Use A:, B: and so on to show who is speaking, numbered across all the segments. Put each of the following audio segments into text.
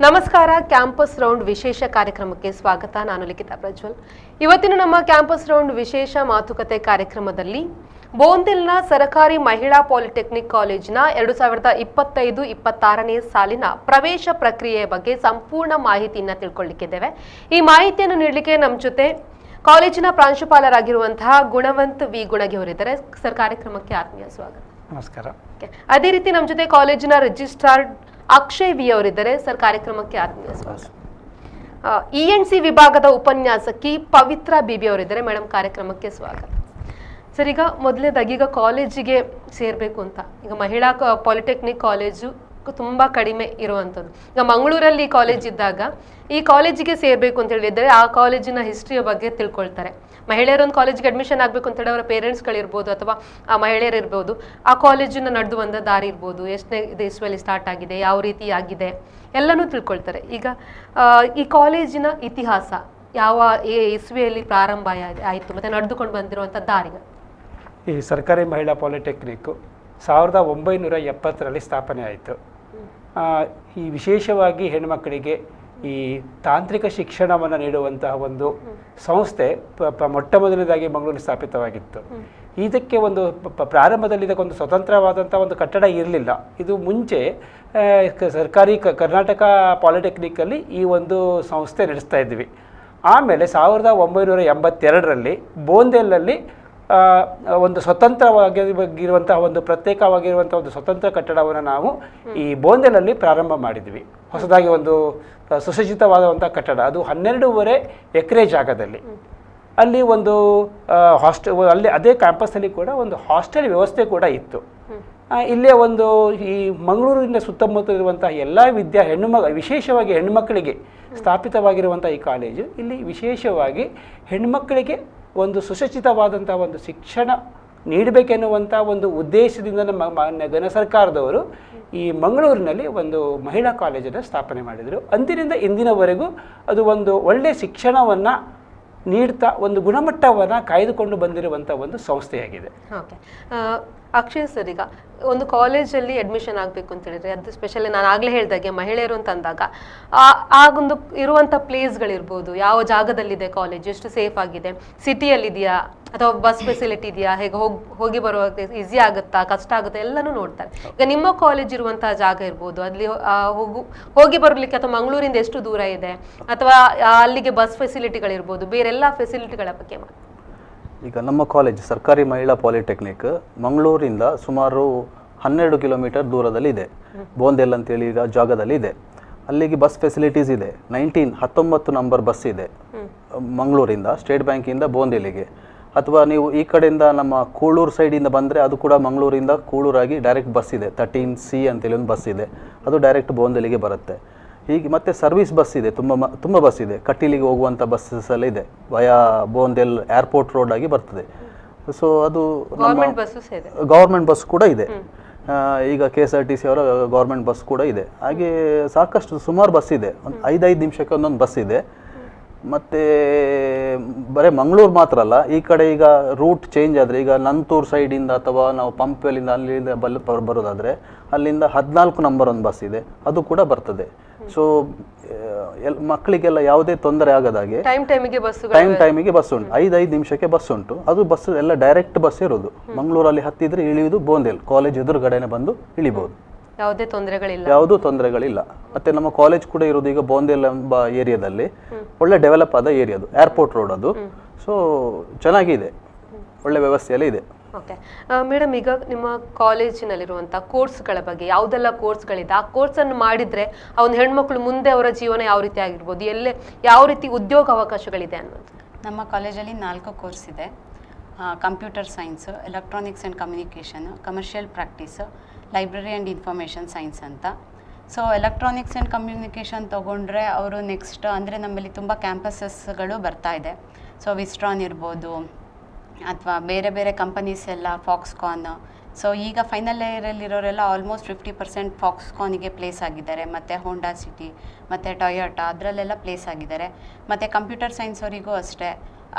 A: ನಮಸ್ಕಾರ. Campus round ವಿಶೇಷ ಕಾರ್ಯಕ್ರಮಕ್ಕೆ ಸ್ವಾಗತ. ನಾನು ಲಿಖಿತಾ ಪ್ರಜ್ವಲ್. ಇವತ್ತಿನ ನಮ್ಮ ಕ್ಯಾಂಪಸ್ ರೌಂಡ್ ವಿಶೇಷ ಮಾತುಕತೆ ಕಾರ್ಯಕ್ರಮದಲ್ಲಿ ಬೋಂದಿಲ್ನ ಸರ್ಕಾರಿ ಮಹಿಳಾ ಪಾಲಿಟೆಕ್ನಿಕ್ ಕಾಲೇಜಿನ 2025-26ನೇ ಸಾಲಿನ ಪ್ರವೇಶ ಪ್ರಕ್ರಿಯೆಯ ಬಗ್ಗೆ ಸಂಪೂರ್ಣ ಮಾಹಿತಿಯನ್ನು ತಿಳ್ಕೊಳ್ಳಿಕ್ಕಿದ್ದೇವೆ. ಈ ಮಾಹಿತಿಯನ್ನು ನೀಡಲಿಕ್ಕೆ ನಮ್ಮ ಜೊತೆ ಕಾಲೇಜಿನ ಪ್ರಾಂಶುಪಾಲರಾಗಿರುವಂತಹ ಗುಣವಂತ್ ವಿ ಗುಣಗಿ ಅವರಿದ್ದಾರೆ. ಸರ್, ಕಾರ್ಯಕ್ರಮಕ್ಕೆ ಆತ್ಮೀಯ ಸ್ವಾಗತ.
B: ನಮಸ್ಕಾರ.
A: ಅದೇ ರೀತಿ ನಮ್ಮ ಜೊತೆ ಕಾಲೇಜಿನ ರಿಜಿಸ್ಟ್ರಾರ್ ಅಕ್ಷಯ್ ವಿ ಅವರಿದ್ದಾರೆ. ಸರ್, ಕಾರ್ಯಕ್ರಮಕ್ಕೆ ಆತ್ಮೀಯ ಸ್ವಾಗತ. ENC ವಿಭಾಗದ ಉಪನ್ಯಾಸಕಿ ಪವಿತ್ರ ಬಿಬಿ ಅವರಿದ್ದಾರೆ. ಮೇಡಮ್, ಕಾರ್ಯಕ್ರಮಕ್ಕೆ ಸ್ವಾಗತ. ಸರ್, ಈಗ ಮೊದಲನೇದಾಗಿ ಈಗ ಕಾಲೇಜಿಗೆ ಸೇರಬೇಕು ಅಂತ ಈಗ ಮಹಿಳಾ ಪಾಲಿಟೆಕ್ನಿಕ್ ಕಾಲೇಜು ತುಂಬಾ ಕಡಿಮೆ ಇರುವಂಥದ್ದು. ಈಗ ಮಂಗಳೂರಲ್ಲಿ ಕಾಲೇಜ್ ಇದ್ದಾಗ ಈ ಕಾಲೇಜಿಗೆ ಸೇರಬೇಕು ಅಂತ ಹೇಳಿದ್ರೆ ಆ ಕಾಲೇಜಿನ ಹಿಸ್ಟ್ರಿಯ ಬಗ್ಗೆ ತಿಳ್ಕೊಳ್ತಾರೆ. ಮಹಿಳೆಯರೊಂದು ಕಾಲೇಜಿಗೆ ಅಡ್ಮಿಷನ್ ಆಗಬೇಕು ಅಂತ ಹೇಳಿ ಅವರ ಪೇರೆಂಟ್ಸ್ಗಳಿರ್ಬೋದು ಅಥವಾ ಆ ಮಹಿಳೆಯರಿರ್ಬೋದು, ಆ ಕಾಲೇಜಿನ ನಡೆದು ಬಂದ ದಾರಿ ಇರ್ಬೋದು, ಎಷ್ಟನೇ ಇಸ್ವಿಯಲ್ಲಿ ಸ್ಟಾರ್ಟ್ ಆಗಿದೆ, ಯಾವ ರೀತಿ ಆಗಿದೆ ಎಲ್ಲನೂ ತಿಳ್ಕೊಳ್ತಾರೆ. ಈಗ ಈ ಕಾಲೇಜಿನ ಇತಿಹಾಸ ಯಾವ ಇಸ್ವಿಯಲ್ಲಿ ಪ್ರಾರಂಭ ಆಯಿತು ಮತ್ತು ನಡೆದುಕೊಂಡು ಬಂದಿರುವಂಥ ದಾರಿಗಳು?
B: ಈ ಸರ್ಕಾರಿ ಮಹಿಳಾ ಪಾಲಿಟೆಕ್ನಿಕ್ಕು 1970ರಲ್ಲಿ ಸ್ಥಾಪನೆ ಆಯಿತು. ಈ ವಿಶೇಷವಾಗಿ ಹೆಣ್ಣುಮಕ್ಕಳಿಗೆ ಈ ತಾಂತ್ರಿಕ ಶಿಕ್ಷಣವನ್ನು ನೀಡುವಂತಹ ಒಂದು ಸಂಸ್ಥೆ ಮೊಟ್ಟ ಮೊದಲನೇದಾಗಿ ಮಂಗಳೂರಲ್ಲಿ ಸ್ಥಾಪಿತವಾಗಿತ್ತು. ಇದಕ್ಕೆ ಒಂದು ಪ್ರಾರಂಭದಲ್ಲಿ ಇದಕ್ಕೊಂದು ಸ್ವತಂತ್ರವಾದಂಥ ಒಂದು ಕಟ್ಟಡ ಇರಲಿಲ್ಲ. ಇದು ಮುಂಚೆ ಸರ್ಕಾರಿ ಕರ್ನಾಟಕ ಪಾಲಿಟೆಕ್ನಿಕ್ಕಲ್ಲಿ ಈ ಒಂದು ಸಂಸ್ಥೆ ನಡೆಸ್ತಾ ಇದ್ವಿ. ಆಮೇಲೆ 1982ರಲ್ಲಿ ಬೋಂದೇಲಲ್ಲಿ ಒಂದು ಸ್ವತಂತ್ರವಾಗಿರುವಂತಹ ಒಂದು ಪ್ರತ್ಯೇಕವಾಗಿರುವಂಥ ಒಂದು ಸ್ವತಂತ್ರ ಕಟ್ಟಡವನ್ನು ನಾವು ಈ ಬೋಂದೇಲಲ್ಲಿ ಪ್ರಾರಂಭ ಮಾಡಿದ್ವಿ. ಹೊಸದಾಗಿ ಒಂದು ಸುಸಜ್ಜಿತವಾದಂಥ ಕಟ್ಟಡ, ಅದು 12.5 ಎಕರೆ ಜಾಗದಲ್ಲಿ. ಅಲ್ಲಿ ಒಂದು ಅಲ್ಲಿ ಅದೇ ಕ್ಯಾಂಪಸ್ನಲ್ಲಿ ಕೂಡ ಒಂದು ಹಾಸ್ಟೆಲ್ ವ್ಯವಸ್ಥೆ ಕೂಡ ಇತ್ತು. ಇಲ್ಲೇ ಒಂದು ಈ ಮಂಗಳೂರಿನ ಸುತ್ತಮುತ್ತ ಇರುವಂತಹ ಎಲ್ಲ ವಿಶೇಷವಾಗಿ ಹೆಣ್ಣುಮಕ್ಕಳಿಗೆ ಸ್ಥಾಪಿತವಾಗಿರುವಂಥ ಈ ಕಾಲೇಜು ಇಲ್ಲಿ ವಿಶೇಷವಾಗಿ ಹೆಣ್ಣುಮಕ್ಕಳಿಗೆ ಒಂದು ಸುಸಜ್ಜಿತವಾದಂಥ ಒಂದು ಶಿಕ್ಷಣ ನೀಡಬೇಕೆನ್ನುವಂಥ ಒಂದು ಉದ್ದೇಶದಿಂದ ನಮ್ಮ ಮಾನ್ಯ ಘನ ಸರ್ಕಾರದವರು ಈ ಮಂಗಳೂರಿನಲ್ಲಿ ಒಂದು ಮಹಿಳಾ ಕಾಲೇಜನ್ನು ಸ್ಥಾಪನೆ ಮಾಡಿದರು. ಅಂದಿನಿಂದ ಇಂದಿನವರೆಗೂ ಅದು ಒಂದು ಒಳ್ಳೆಯ ಶಿಕ್ಷಣವನ್ನು ನೀಡ್ತಾ ಒಂದು ಗುಣಮಟ್ಟವನ್ನು ಕಾಯ್ದುಕೊಂಡು ಬಂದಿರುವಂಥ ಒಂದು ಸಂಸ್ಥೆಯಾಗಿದೆ.
A: ಓಕೆ ಅಕ್ಷಯ್ ಸರ್, ಈಗ ಒಂದು ಕಾಲೇಜಲ್ಲಿ ಅಡ್ಮಿಷನ್ ಆಗಬೇಕು ಅಂತ ಹೇಳಿದ್ರೆ ಅದು ಸ್ಪೆಷಲಿ ನಾನು ಆಗಲೇ ಹೇಳ್ದಾಗೆ ಮಹಿಳೆಯರು ಅಂತ ಅಂದಾಗ ಆಗೊಂದು ಇರುವಂಥ ಪ್ಲೇಸ್ಗಳಿರ್ಬೋದು, ಯಾವ ಜಾಗದಲ್ಲಿದೆ ಕಾಲೇಜ್, ಎಷ್ಟು ಸೇಫ್ ಆಗಿದೆ, ಸಿಟಿಯಲ್ಲಿದೆಯಾ ಅಥವಾ ಬಸ್ ಫೆಸಿಲಿಟಿ ಇದೆಯಾ, ಹೇಗೆ ಹೋಗಿ ಬರುವಾಗ ಈಸಿ ಆಗುತ್ತಾ, ಕಷ್ಟ ಆಗುತ್ತಾ ಎಲ್ಲನೂ ನೋಡ್ತಾರೆ. ಈಗ ನಿಮ್ಮ ಕಾಲೇಜ್ ಇರುವಂತಹ ಜಾಗ ಇರ್ಬೋದು, ಅಲ್ಲಿ ಹೋಗಿ ಬರಲಿಕ್ಕೆ ಅಥವಾ ಮಂಗಳೂರಿಂದ ಎಷ್ಟು ದೂರ ಇದೆ ಅಥವಾ ಅಲ್ಲಿಗೆ ಬಸ್ ಫೆಸಿಲಿಟಿಗಳಿರ್ಬೋದು, ಬೇರೆಲ್ಲ ಫೆಸಿಲಿಟಿಗಳ ಬಗ್ಗೆ ಮಾಡಿ.
C: ಈಗ ನಮ್ಮ ಕಾಲೇಜ್ ಸರ್ಕಾರಿ ಮಹಿಳಾ ಪಾಲಿಟೆಕ್ನಿಕ್ ಮಂಗಳೂರಿಂದ ಸುಮಾರು 12 ಕಿಲೋಮೀಟರ್ ದೂರದಲ್ಲಿ ಇದೆ. ಬೋಂದೇಲ್ ಅಂತೇಳಿ ಈಗ ಜಾಗದಲ್ಲಿ ಇದೆ. ಅಲ್ಲಿಗೆ ಬಸ್ ಫೆಸಿಲಿಟೀಸ್ ಇದೆ. 19 ನಂಬರ್ ಬಸ್ ಇದೆ ಮಂಗಳೂರಿಂದ, ಸ್ಟೇಟ್ ಬ್ಯಾಂಕಿಂದ ಬೋಂದೇಲಿಗೆ. ಅಥವಾ ನೀವು ಈ ಕಡೆಯಿಂದ ನಮ್ಮ ಕೂಳೂರು ಸೈಡಿಂದ ಬಂದರೆ ಅದು ಕೂಡ ಮಂಗಳೂರಿಂದ ಕೂಳೂರಾಗಿ ಡೈರೆಕ್ಟ್ ಬಸ್ ಇದೆ. 13C ಅಂತೇಳಿ ಒಂದು ಬಸ್ ಇದೆ, ಅದು ಡೈರೆಕ್ಟ್ ಬೋಂದೇಲಿಗೆ ಬರುತ್ತೆ. ಹೀಗೆ ಮತ್ತೆ ಸರ್ವಿಸ್ ಬಸ್ ಇದೆ, ತುಂಬ ಬಸ್ ಇದೆ. ಕಟೀಲಿಗೆ ಹೋಗುವಂಥ ಬಸ್ಸಸ್ ಎಲ್ಲ ಇದೆ, ವಯಾ ಬೋಂದೇಲ್ ಏರ್ಪೋರ್ಟ್ ರೋಡ್ ಆಗಿ ಬರ್ತದೆ. ಸೊ ಅದು ಗೌರ್ಮೆಂಟ್ ಬಸ್ ಕೂಡ ಇದೆ. ಈಗ KSRTC ಅವರ ಗೌರ್ಮೆಂಟ್ ಬಸ್ ಕೂಡ ಇದೆ. ಹಾಗೆ ಸಾಕಷ್ಟು ಸುಮಾರು ಬಸ್ ಇದೆ. ಒಂದು 5 ನಿಮಿಷಕ್ಕೆ ಒಂದೊಂದು ಬಸ್ ಇದೆ. ಮತ್ತು ಬರೀ ಮಂಗಳೂರು ಮಾತ್ರ ಅಲ್ಲ, ಈ ಕಡೆ ಈಗ ರೂಟ್ ಚೇಂಜ್ ಆದರೆ ಈಗ ನಂತೂರು ಸೈಡಿಂದ ಅಥವಾ ನಾವು ಪಂಪೆಲಿಂದ ಅಲ್ಲಿಂದ ಬರೋದಾದರೆ ಅಲ್ಲಿಂದ 14 ನಂಬರ್ ಒಂದು ಬಸ್ ಇದೆ, ಅದು ಕೂಡ ಬರ್ತದೆ. ಸೊ ಮಕ್ಕಳಿಗೆಲ್ಲ ಯಾವುದೇ ತೊಂದರೆ ಆಗದಾಗೆ ಟೈಮ್ ಟೈಮಿಗೆ ಬಸ್ ಉಂಟು. 5 ನಿಮಿಷಕ್ಕೆ ಬಸ್ ಉಂಟು. ಅದು ಬಸ್ ಎಲ್ಲ ಡೈರೆಕ್ಟ್ ಬಸ್ ಇರೋದು. ಮಂಗಳೂರಲ್ಲಿ ಹತ್ತಿದ್ರೆ ಇಳಿಯುವುದು ಬೋಂದೇಲ್, ಕಾಲೇಜ್ ಎದುರುಗಡೆನೆ ಬಂದು ಇಳಿಬಹುದು. ಯಾವುದೂ ತೊಂದರೆಗಳಿಲ್ಲ. ಮತ್ತೆ ನಮ್ಮ ಕಾಲೇಜ್ ಕೂಡ ಇರೋದು ಈಗ ಬೋಂದೇಲ್ ಎಂಬ ಏರಿಯಾದಲ್ಲಿ, ಒಳ್ಳೆ ಡೆವಲಪ್ ಆದ ಏರಿಯಾ, ಅದು ಏರ್ಪೋರ್ಟ್ ರೋಡ್ ಅದು. ಸೊ ಚೆನ್ನಾಗಿದೆ, ಒಳ್ಳೆ ವ್ಯವಸ್ಥೆಯಲ್ಲೇ ಇದೆ.
A: ಓಕೆ ಮೇಡಮ್, ಈಗ ನಿಮ್ಮ ಕಾಲೇಜಿನಲ್ಲಿರುವಂಥ ಕೋರ್ಸ್ಗಳ ಬಗ್ಗೆ ಯಾವುದೆಲ್ಲ ಕೋರ್ಸ್ಗಳಿದೆ, ಆ ಕೋರ್ಸನ್ನು ಮಾಡಿದರೆ ಆ ಒಂದು ಹೆಣ್ಮಕ್ಳು ಮುಂದೆ ಅವರ ಜೀವನ ಯಾವ ರೀತಿ ಆಗಿರ್ಬೋದು, ಯಾವ ರೀತಿ ಉದ್ಯೋಗ ಅವಕಾಶಗಳಿದೆ ಅನ್ನೋದು?
D: ನಮ್ಮ ಕಾಲೇಜಲ್ಲಿ 4 ಕೋರ್ಸ್ ಇದೆ. Computer science, electronics and communication, commercial practice, library and information science ಅಂತ. ಸೊ ಎಲೆಕ್ಟ್ರಾನಿಕ್ಸ್ ಆ್ಯಂಡ್ ಕಮ್ಯುನಿಕೇಷನ್ ತೊಗೊಂಡ್ರೆ ಅವರು ನೆಕ್ಸ್ಟ್ ಅಂದರೆ ನಮ್ಮಲ್ಲಿ ತುಂಬ ಕ್ಯಾಂಪಸಸ್ಗಳು ಬರ್ತಾ ಇದೆ. ಸೊ ವಿಸ್ಟ್ರಾನ್ ಇರ್ಬೋದು ಅಥವಾ ಬೇರೆ ಬೇರೆ ಕಂಪನೀಸ್ ಎಲ್ಲ, ಫಾಕ್ಸ್ಕಾನ್. ಸೊ ಈಗ ಫೈನಲ್ ಇಯರಲ್ಲಿರೋರೆಲ್ಲ ಆಲ್ಮೋಸ್ಟ್ 50% ಫಾಕ್ಸ್ಕಾನಿಗೆ ಪ್ಲೇಸ್ ಆಗಿದ್ದಾರೆ. ಮತ್ತು ಹೋಂಡಾ ಸಿಟಿ ಮತ್ತು ಟೊಯೋಟಾ ಅದರಲ್ಲೆಲ್ಲ ಪ್ಲೇಸ್ ಆಗಿದ್ದಾರೆ. ಮತ್ತು ಕಂಪ್ಯೂಟರ್ ಸೈನ್ಸ್ ಅವರಿಗೂ ಅಷ್ಟೇ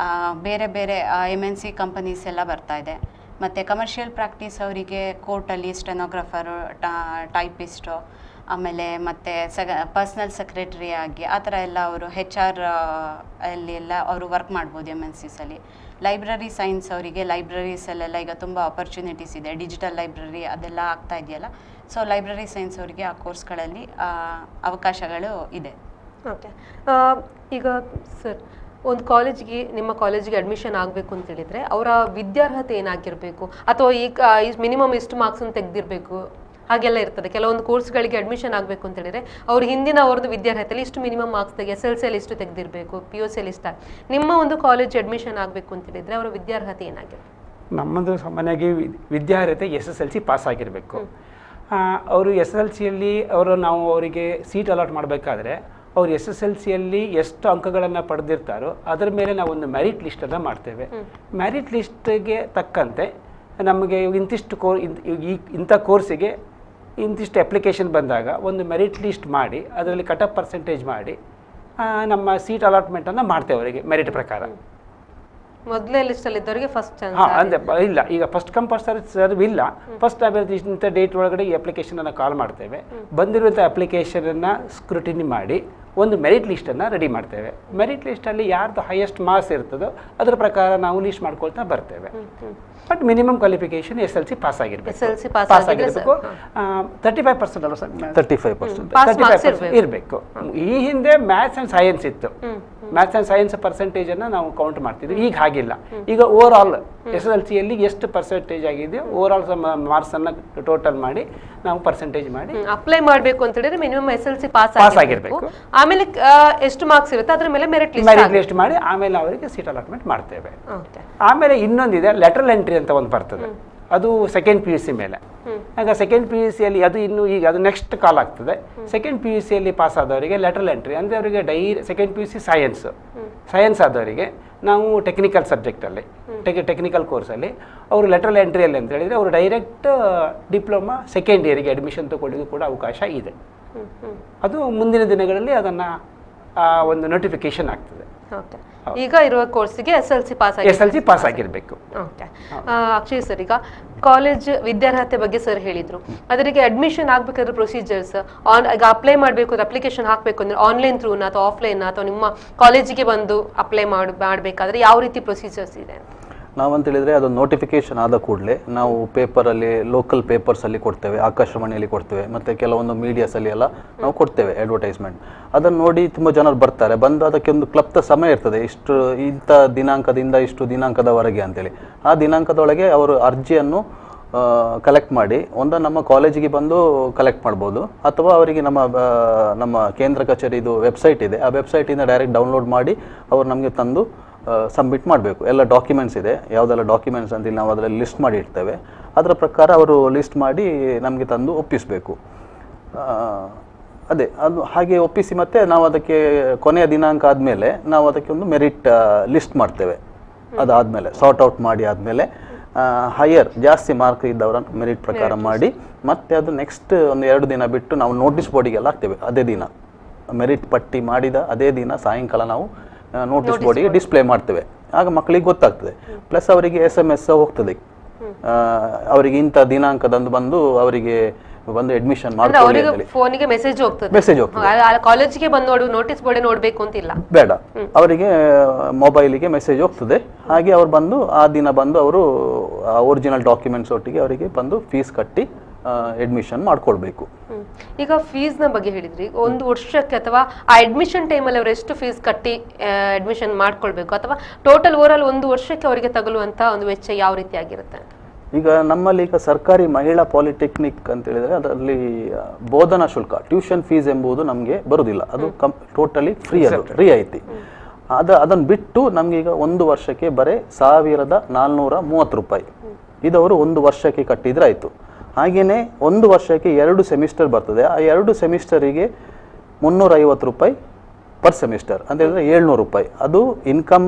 D: ಬೇರೆ ಬೇರೆ MNC ಕಂಪನೀಸ್ ಎಲ್ಲ ಬರ್ತಾ ಇದೆ. ಮತ್ತು ಕಮರ್ಷಿಯಲ್ ಪ್ರಾಕ್ಟೀಸ್ ಅವರಿಗೆ ಕೋರ್ಟಲ್ಲಿ ಸ್ಟೆನೋಗ್ರಾಫರು, ಟೈಪಿಸ್ಟು, ಆಮೇಲೆ ಮತ್ತು ಪರ್ಸ್ನಲ್ ಸೆಕ್ರೆಟರಿ ಆಗಿ ಆ ಥರ ಎಲ್ಲ ಅವರು HR ಅಲ್ಲಿ ಎಲ್ಲ ಅವರು ವರ್ಕ್ ಮಾಡ್ಬೋದು MNCಸಲ್ಲಿ. ಲೈಬ್ರರಿ ಸೈನ್ಸ್ ಅವರಿಗೆ ಲೈಬ್ರರೀಸಲ್ಲೆಲ್ಲ ಈಗ ತುಂಬ ಆಪರ್ಚುನಿಟೀಸ್ ಇದೆ, ಡಿಜಿಟಲ್ ಲೈಬ್ರರಿ ಅದೆಲ್ಲ ಆಗ್ತಾ ಇದೆಯಲ್ಲ. ಸೊ ಲೈಬ್ರರಿ ಸೈನ್ಸ್ ಅವರಿಗೆ ಆ ಕೋರ್ಸ್ಗಳಲ್ಲಿ ಅವಕಾಶಗಳು ಇದೆ.
A: ಓಕೆ, ಈಗ ಸರ್ ಒಂದು ಕಾಲೇಜಿಗೆ, ನಿಮ್ಮ ಕಾಲೇಜಿಗೆ ಅಡ್ಮಿಷನ್ ಆಗಬೇಕು ಅಂತ ಹೇಳಿದ್ರೆ ಅವರ ವಿದ್ಯಾರ್ಹತೆ ಏನಾಗಿರಬೇಕು, ಅಥವಾ ಈಗ ಮಿನಿಮಮ್ ಎಷ್ಟು ಮಾರ್ಕ್ಸನ್ನು ತೆಗೆದಿರಬೇಕು ಹಾಗೆಲ್ಲ ಇರ್ತದೆ. ಕೆಲವೊಂದು ಕೋರ್ಸ್ಗಳಿಗೆ ಅಡ್ಮಿಷನ್ ಆಗಬೇಕು ಅಂತ ಹೇಳಿದ್ರೆ ಅವ್ರ ಹಿಂದಿನ ಅವ್ರದ್ದು ವಿದ್ಯಾರ್ಹತೆಯಲ್ಲಿ ಇಷ್ಟು ಮಿನಿಮಮ್ ಮಾರ್ಕ್ಸ್ SLCಯಲ್ಲಿ ಇಷ್ಟು ತೆಗೆದಿರಬೇಕು, PUCಯಲ್ಲಿ ಇಷ್ಟ. ನಿಮ್ಮ ಒಂದು ಕಾಲೇಜ್ ಅಡ್ಮಿಷನ್ ಆಗಬೇಕು ಅಂತ ಹೇಳಿದ್ರೆ ಅವರ ವಿದ್ಯಾರ್ಹತೆ ಏನಾಗಿರುತ್ತೆ?
B: ನಮ್ಮದು ಸಾಮಾನ್ಯವಾಗಿ ವಿದ್ಯಾರ್ಹತೆ SSLC ಪಾಸ್ ಆಗಿರಬೇಕು. ಅವರು SSLCಯಲ್ಲಿ ನಾವು ಅವರಿಗೆ ಸೀಟ್ ಅಲಾಟ್ ಮಾಡಬೇಕಾದ್ರೆ ಅವ್ರು SSLCಯಲ್ಲಿ ಎಷ್ಟು ಅಂಕಗಳನ್ನು ಪಡೆದಿರ್ತಾರೋ ಅದರ ಮೇಲೆ ನಾವು ಒಂದು ಮೆರಿಟ್ ಲಿಸ್ಟನ್ನು ಮಾಡ್ತೇವೆ. ಮೆರಿಟ್ ಲಿಸ್ಟ್ಗೆ ತಕ್ಕಂತೆ ನಮಗೆ ಇಂತಿಷ್ಟು ಇಂಥ ಕೋರ್ಸಿಗೆ ಇಂತಿಷ್ಟು ಅಪ್ಲಿಕೇಶನ್ ಬಂದಾಗ ಒಂದು ಮೆರಿಟ್ ಲಿಸ್ಟ್ ಮಾಡಿ ಅದರಲ್ಲಿ ಕಟ್ ಆಫ್ ಪರ್ಸೆಂಟೇಜ್ ಮಾಡಿ ನಮ್ಮ ಸೀಟ್ ಅಲಾಟ್ಮೆಂಟನ್ನು ಮಾಡ್ತೇವೆ ಅವರಿಗೆ ಮೆರಿಟ್ ಪ್ರಕಾರ.
A: ಮೊದಲೇ ಲಿಸ್ಟಲ್ಲಿ ಇದ್ದವರಿಗೆ ಫಸ್ಟ್ ಚಾನ್ಸ್?
B: ಹಾಂ, ಅಂದರೆ ಇಲ್ಲ, ಈಗ ಫಸ್ಟ್ ಕಮ್ ಫಸ್ಟ್ ಸರ್ವ್ ಇಲ್ಲ. ಫಸ್ಟ್ ನಾವೇ ಇಂಥ ಡೇಟ್ ಒಳಗಡೆ ಈ ಅಪ್ಲಿಕೇಶನನ್ನು ಕಾಲ್ ಮಾಡ್ತೇವೆ. ಬಂದಿರುವಂಥ ಅಪ್ಲಿಕೇಶನನ್ನು ಸ್ಕ್ರೂಟಿನಿ ಮಾಡಿ ಒಂದು ಮೆರಿಟ್ ಲಿಸ್ಟನ್ನು ರೆಡಿ ಮಾಡ್ತೇವೆ. ಮೆರಿಟ್ ಲಿಸ್ಟಲ್ಲಿ ಯಾರ್ದು ಹೈಯೆಸ್ಟ್ ಮಾರ್ಕ್ಸ್ ಇರ್ತದೋ ಅದರ ಪ್ರಕಾರ ನಾವು ಲಿಸ್ಟ್ ಮಾಡ್ಕೊಳ್ತಾ ಬರ್ತೇವೆ. But minimum qualification SLC pass ಆಗಿರಬೇಕು. ಪಾಸ್ ಆಗಿರಬೇಕು. 35% ಇರಬೇಕು. ಈ ಹಿಂದೆ ಮ್ಯಾಥ್ಸ್ ಆ್ಯಂಡ್ ಸೈನ್ಸ್ ಇತ್ತು. ಮ್ಯಾಥ್ಸ್ ಆ್ಯಂಡ್ ಸೈನ್ಸ್ ಪರ್ಸೆಂಟೇಜನ್ನು ನಾವು ಕೌಂಟ್ ಮಾಡ್ತಿದ್ವಿ. ಈಗ ಹಾಗಿಲ್ಲ. ಈಗ ಓವರ್ ಆಲ್ SLCಯಲ್ಲಿ ಎಷ್ಟು ಪರ್ಸೆಂಟೇಜ್ ಆಗಿದೆ ಓವರ್ ಆಲ್ ಮಾರ್ಕ್ಸನ್ನು ಟೋಟಲ್ ಮಾಡಿ ನಾವು ಪರ್ಸೆಂಟೇಜ್ ಮಾಡಿ
A: ಅಪ್ಲೈ ಮಾಡಬೇಕು ಅಂತ ಹೇಳಿದ್ರೆ ಮಿನಿಮಮ್ SLC ಪಾಸ್ ಆಗಿರಬೇಕು. ಆಮೇಲೆ ಎಷ್ಟು ಮಾರ್ಕ್ಸ್ ಇರುತ್ತೆ ಅದರ ಮೇಲೆ ಮೆರಿಟ್
B: ಲಿಸ್ಟ್ ಮಾಡಿ ಆಮೇಲೆ ಅವರಿಗೆ ಸೀಟ್ ಅಲಾಟ್ಮೆಂಟ್ ಮಾಡ್ತೇವೆ. ಆಮೇಲೆ ಇನ್ನೊಂದಿದೆ ಲೆಟರಲ್ ಎಂಟ್ರಿ ಅಂತ ಒಂದು ಬರ್ತದೆ. ಅದು ಸೆಕೆಂಡ್ PUC ಮೇಲೆ. ಆಗ ಸೆಕೆಂಡ್ PUCಯಲ್ಲಿ ಅದು ಈಗ ಅದು ನೆಕ್ಸ್ಟ್ ಕಾಲ್ ಆಗ್ತದೆ. ಸೆಕೆಂಡ್ PUCಯಲ್ಲಿ ಪಾಸ್ ಆದವರಿಗೆ ಲೆಟರಲ್ ಎಂಟ್ರಿ ಅಂದರೆ ಅವರಿಗೆ ಸೆಕೆಂಡ್ PUC ಸೈನ್ಸ್ ಆದವರಿಗೆ ನಾವು ಟೆಕ್ನಿಕಲ್ ಸಬ್ಜೆಕ್ಟಲ್ಲಿ ಟೆಕ್ನಿಕಲ್ ಕೋರ್ಸಲ್ಲಿ ಅವರು ಲೆಟರಲ್ ಎಂಟ್ರಿಯಲ್ಲಿ ಅಂತ ಹೇಳಿದರೆ ಅವರು ಡೈರೆಕ್ಟ್ ಡಿಪ್ಲೊಮಾ ಸೆಕೆಂಡ್ ಇಯರಿಗೆ ಅಡ್ಮಿಷನ್ ತಗೊಳ್ಳಿಗೂ ಕೂಡ ಅವಕಾಶ ಇದೆ. ಅದು ಮುಂದಿನ ದಿನಗಳಲ್ಲಿ ಅದನ್ನು ಒಂದು ನೋಟಿಫಿಕೇಶನ್ ಆಗ್ತದೆ.
A: ಈಗ ಇರುವ ಕೋರ್ಸಿಗೆ SLC ಪಾಸ್
B: ಆಗಿರಬೇಕು.
A: ಓಕೆ, ಅಕ್ಷಯ್ ಸರ್, ಈಗ ಕಾಲೇಜ್ ವಿದ್ಯಾರ್ಹತೆ ಬಗ್ಗೆ ಸರ್ ಹೇಳಿದ್ರು. ಅದರಿಗೆ ಅಡ್ಮಿಷನ್ ಆಗ್ಬೇಕಾದ್ರೆ ಪ್ರೊಸೀಜರ್ಸ್, ಈಗ ಅಪ್ಲೈ ಮಾಡಬೇಕು, ಅಪ್ಲಿಕೇಶನ್ ಹಾಕಬೇಕು ಅಂದ್ರೆ ಆನ್ಲೈನ್ ಥ್ರೂನ ಅಥವಾ ಆಫ್ಲೈನ್ ಅಥವಾ ನಿಮ್ಮ ಕಾಲೇಜಿಗೆ ಬಂದು ಅಪ್ಲೈ ಮಾಡಬೇಕಾದ್ರೆ ಯಾವ ರೀತಿ ಪ್ರೊಸೀಜರ್ಸ್ ಇದೆ?
C: ನಾವಂತ ಹೇಳಿದರೆ ಅದು ನೋಟಿಫಿಕೇಶನ್ ಆದ ಕೂಡಲೇ ನಾವು ಪೇಪರಲ್ಲಿ, ಲೋಕಲ್ ಪೇಪರ್ಸಲ್ಲಿ ಕೊಡ್ತೇವೆ, ಆಕಾಶವಾಣಿಯಲ್ಲಿ ಕೊಡ್ತೇವೆ, ಮತ್ತು ಕೆಲವೊಂದು ಮೀಡಿಯಾಸಲ್ಲಿ ಎಲ್ಲ ನಾವು ಕೊಡ್ತೇವೆ ಅಡ್ವರ್ಟೈಸ್ಮೆಂಟ್. ಅದನ್ನು ನೋಡಿ ತುಂಬ ಜನರು ಬರ್ತಾರೆ. ಬಂದು ಅದಕ್ಕೆ ಒಂದು ಕ್ಲಪ್ತ ಸಮಯ ಇರ್ತದೆ, ಇಂಥ ದಿನಾಂಕದಿಂದ ಇಷ್ಟು ದಿನಾಂಕದವರೆಗೆ ಅಂತೇಳಿ. ಆ ದಿನಾಂಕದೊಳಗೆ ಅವರು ಅರ್ಜಿಯನ್ನು ಕಲೆಕ್ಟ್ ಮಾಡಿ ನಮ್ಮ ಕಾಲೇಜಿಗೆ ಬಂದು ಕಲೆಕ್ಟ್ ಮಾಡ್ಬೋದು, ಅಥವಾ ಅವರಿಗೆ ನಮ್ಮ ಕೇಂದ್ರ ಕಚೇರಿದು ವೆಬ್ಸೈಟ್ ಇದೆ, ಆ ವೆಬ್ಸೈಟಿಂದ ಡೈರೆಕ್ಟ್ ಡೌನ್ಲೋಡ್ ಮಾಡಿ ಅವರು ನಮಗೆ ತಂದು ಸಬ್ಮಿಟ್ ಮಾಡಬೇಕು. ಎಲ್ಲ ಡಾಕ್ಯುಮೆಂಟ್ಸ್ ಇದೆ, ಯಾವುದೆಲ್ಲ ಡಾಕ್ಯುಮೆಂಟ್ಸ್ ಅಂತೇಳಿ ನಾವು ಅದರಲ್ಲಿ ಲಿಸ್ಟ್ ಮಾಡಿ ಇಡ್ತೇವೆ. ಅದರ ಪ್ರಕಾರ ಅವರು ಲಿಸ್ಟ್ ಮಾಡಿ ನಮಗೆ ತಂದು ಒಪ್ಪಿಸಬೇಕು. ಅದು ಹಾಗೆ ಒಪ್ಪಿಸಿ ಮತ್ತೆ ನಾವು ಅದಕ್ಕೆ ಕೊನೆಯ ದಿನಾಂಕ ಆದಮೇಲೆ ನಾವು ಅದಕ್ಕೆ ಒಂದು ಮೆರಿಟ್ ಲಿಸ್ಟ್ ಮಾಡ್ತೇವೆ. ಅದಾದಮೇಲೆ ಸಾರ್ಟ್ ಔಟ್ ಮಾಡಿ ಆದಮೇಲೆ ಜಾಸ್ತಿ ಮಾರ್ಕ್ ಇದ್ದವರನ್ನು ಮೆರಿಟ್ ಪ್ರಕಾರ ಮಾಡಿ ಮತ್ತೆ ಅದು ನೆಕ್ಸ್ಟ್ ಒಂದು 2 ದಿನ ಬಿಟ್ಟು ನಾವು ನೋಟಿಸ್ ಬೋರ್ಡಿಗೆಲ್ಲ ಹಾಕ್ತೇವೆ. ಅದೇ ದಿನ ಮೆರಿಟ್ ಪಟ್ಟಿ ಮಾಡಿದ ಅದೇ ದಿನ ಸಾಯಂಕಾಲ ನಾವು ನೋಟಿಸ್ ಬೋರ್ಡಿಗೆ ಡಿಸ್ಪ್ಲೇ ಮಾಡ್ತೇವೆ. ಆಗ ಮಕ್ಕಳಿಗೆ ಗೊತ್ತಾಗ್ತದೆ. ಪ್ಲಸ್ ಅವರಿಗೆ SMS ಹೋಗ್ತದೆ, ಅವರಿಗೆ ಇಂಥ ದಿನಾಂಕದಂದು ಬಂದು ಅವರಿಗೆ ಬಂದು ಅಡ್ಮಿಷನ್ ಮಾಡ್ಕೊಳ್ಳಿ ಅಂತ ಹೇಳಿ
A: ಫೋನಿಗೆ ಮೆಸೇಜ್ ಹೋಗ್ತದೆ. ಕಾಲೇಜಿಗೆ ಬಂದು ನೋಟಿಸ್ ಬೋರ್ಡ್ ನೋಡಬೇಕು ಅಂತಿಲ್ಲ,
C: ಬೇಡ, ಅವರಿಗೆ ಮೊಬೈಲಿಗೆ ಮೆಸೇಜ್ ಹೋಗ್ತದೆ. ಹಾಗೆ ಅವ್ರು ಬಂದು ಆ ದಿನ ಬಂದು ಅವರು ಒರಿಜಿನಲ್ ಡಾಕ್ಯುಮೆಂಟ್ಸ್ ಒಟ್ಟಿಗೆ ಅವರಿಗೆ ಬಂದು ಫೀಸ್ ಕಟ್ಟಿ ಅಡ್ಮಿಷನ್ ಮಾಡ್ಕೊಳ್ಬೇಕು.
A: ಈಗ ಫೀಸ್ ನ ಬಗ್ಗೆ ಹೇಳಿದ್ರಿ, ಒಂದು ವರ್ಷಕ್ಕೆ ಅಥವಾ ಆ ಅಡ್ಮಿಷನ್ ಟೈಮಲ್ಲಿ ಅವರು ಎಷ್ಟು ಫೀಸ್ ಕಟ್ಟಿ ಅಡ್ಮಿಷನ್ ಮಾಡ್ಕೊಳ್ಬೇಕು, ಅಥವಾ ಟೋಟಲ್ ಓವರ್ ಆಲ್ ಒಂದು ವರ್ಷಕ್ಕೆ ಅವರಿಗೆ ತಗಲುವಂತ ಒಂದು ವೆಚ್ಚ ಯಾವ ರೀತಿ ಆಗಿರುತ್ತೆ?
C: ಈಗ ನಮ್ಮಲ್ಲಿ ಈಗ ಸರ್ಕಾರಿ ಮಹಿಳಾ ಪಾಲಿಟೆಕ್ನಿಕ್ ಅಂತ ಹೇಳಿದ್ರೆ ಅದರಲ್ಲಿ ಬೋಧನಾ ಶುಲ್ಕ, ಟ್ಯೂಷನ್ ಫೀಸ್ ಎಂಬುದು ನಮಗೆ ಬರುವುದಿಲ್ಲ. ಅದು ಟೋಟಲಿ ಫ್ರೀ, ಅದು ರಿಯಾಯಿತಿ. ಅದನ್ನು ಬಿಟ್ಟು ನಮ್ಗೆ ಈಗ ಒಂದು ವರ್ಷಕ್ಕೆ ಬರೀ 1430 ರೂಪಾಯಿ ಇದವರು ಒಂದು ವರ್ಷಕ್ಕೆ ಕಟ್ಟಿದ್ರೆ ಆಯಿತು. ಹಾಗೆಯೇ ಒಂದು ವರ್ಷಕ್ಕೆ 2 ಸೆಮಿಸ್ಟರ್ ಬರ್ತದೆ. ಆ 2 ಸೆಮಿಸ್ಟರಿಗೆ 350 ರೂಪಾಯಿ ಪರ್ ಸೆಮಿಸ್ಟರ್ ಅಂತ ಹೇಳಿದ್ರೆ 700 ರೂಪಾಯಿ. ಅದು ಇನ್ಕಮ್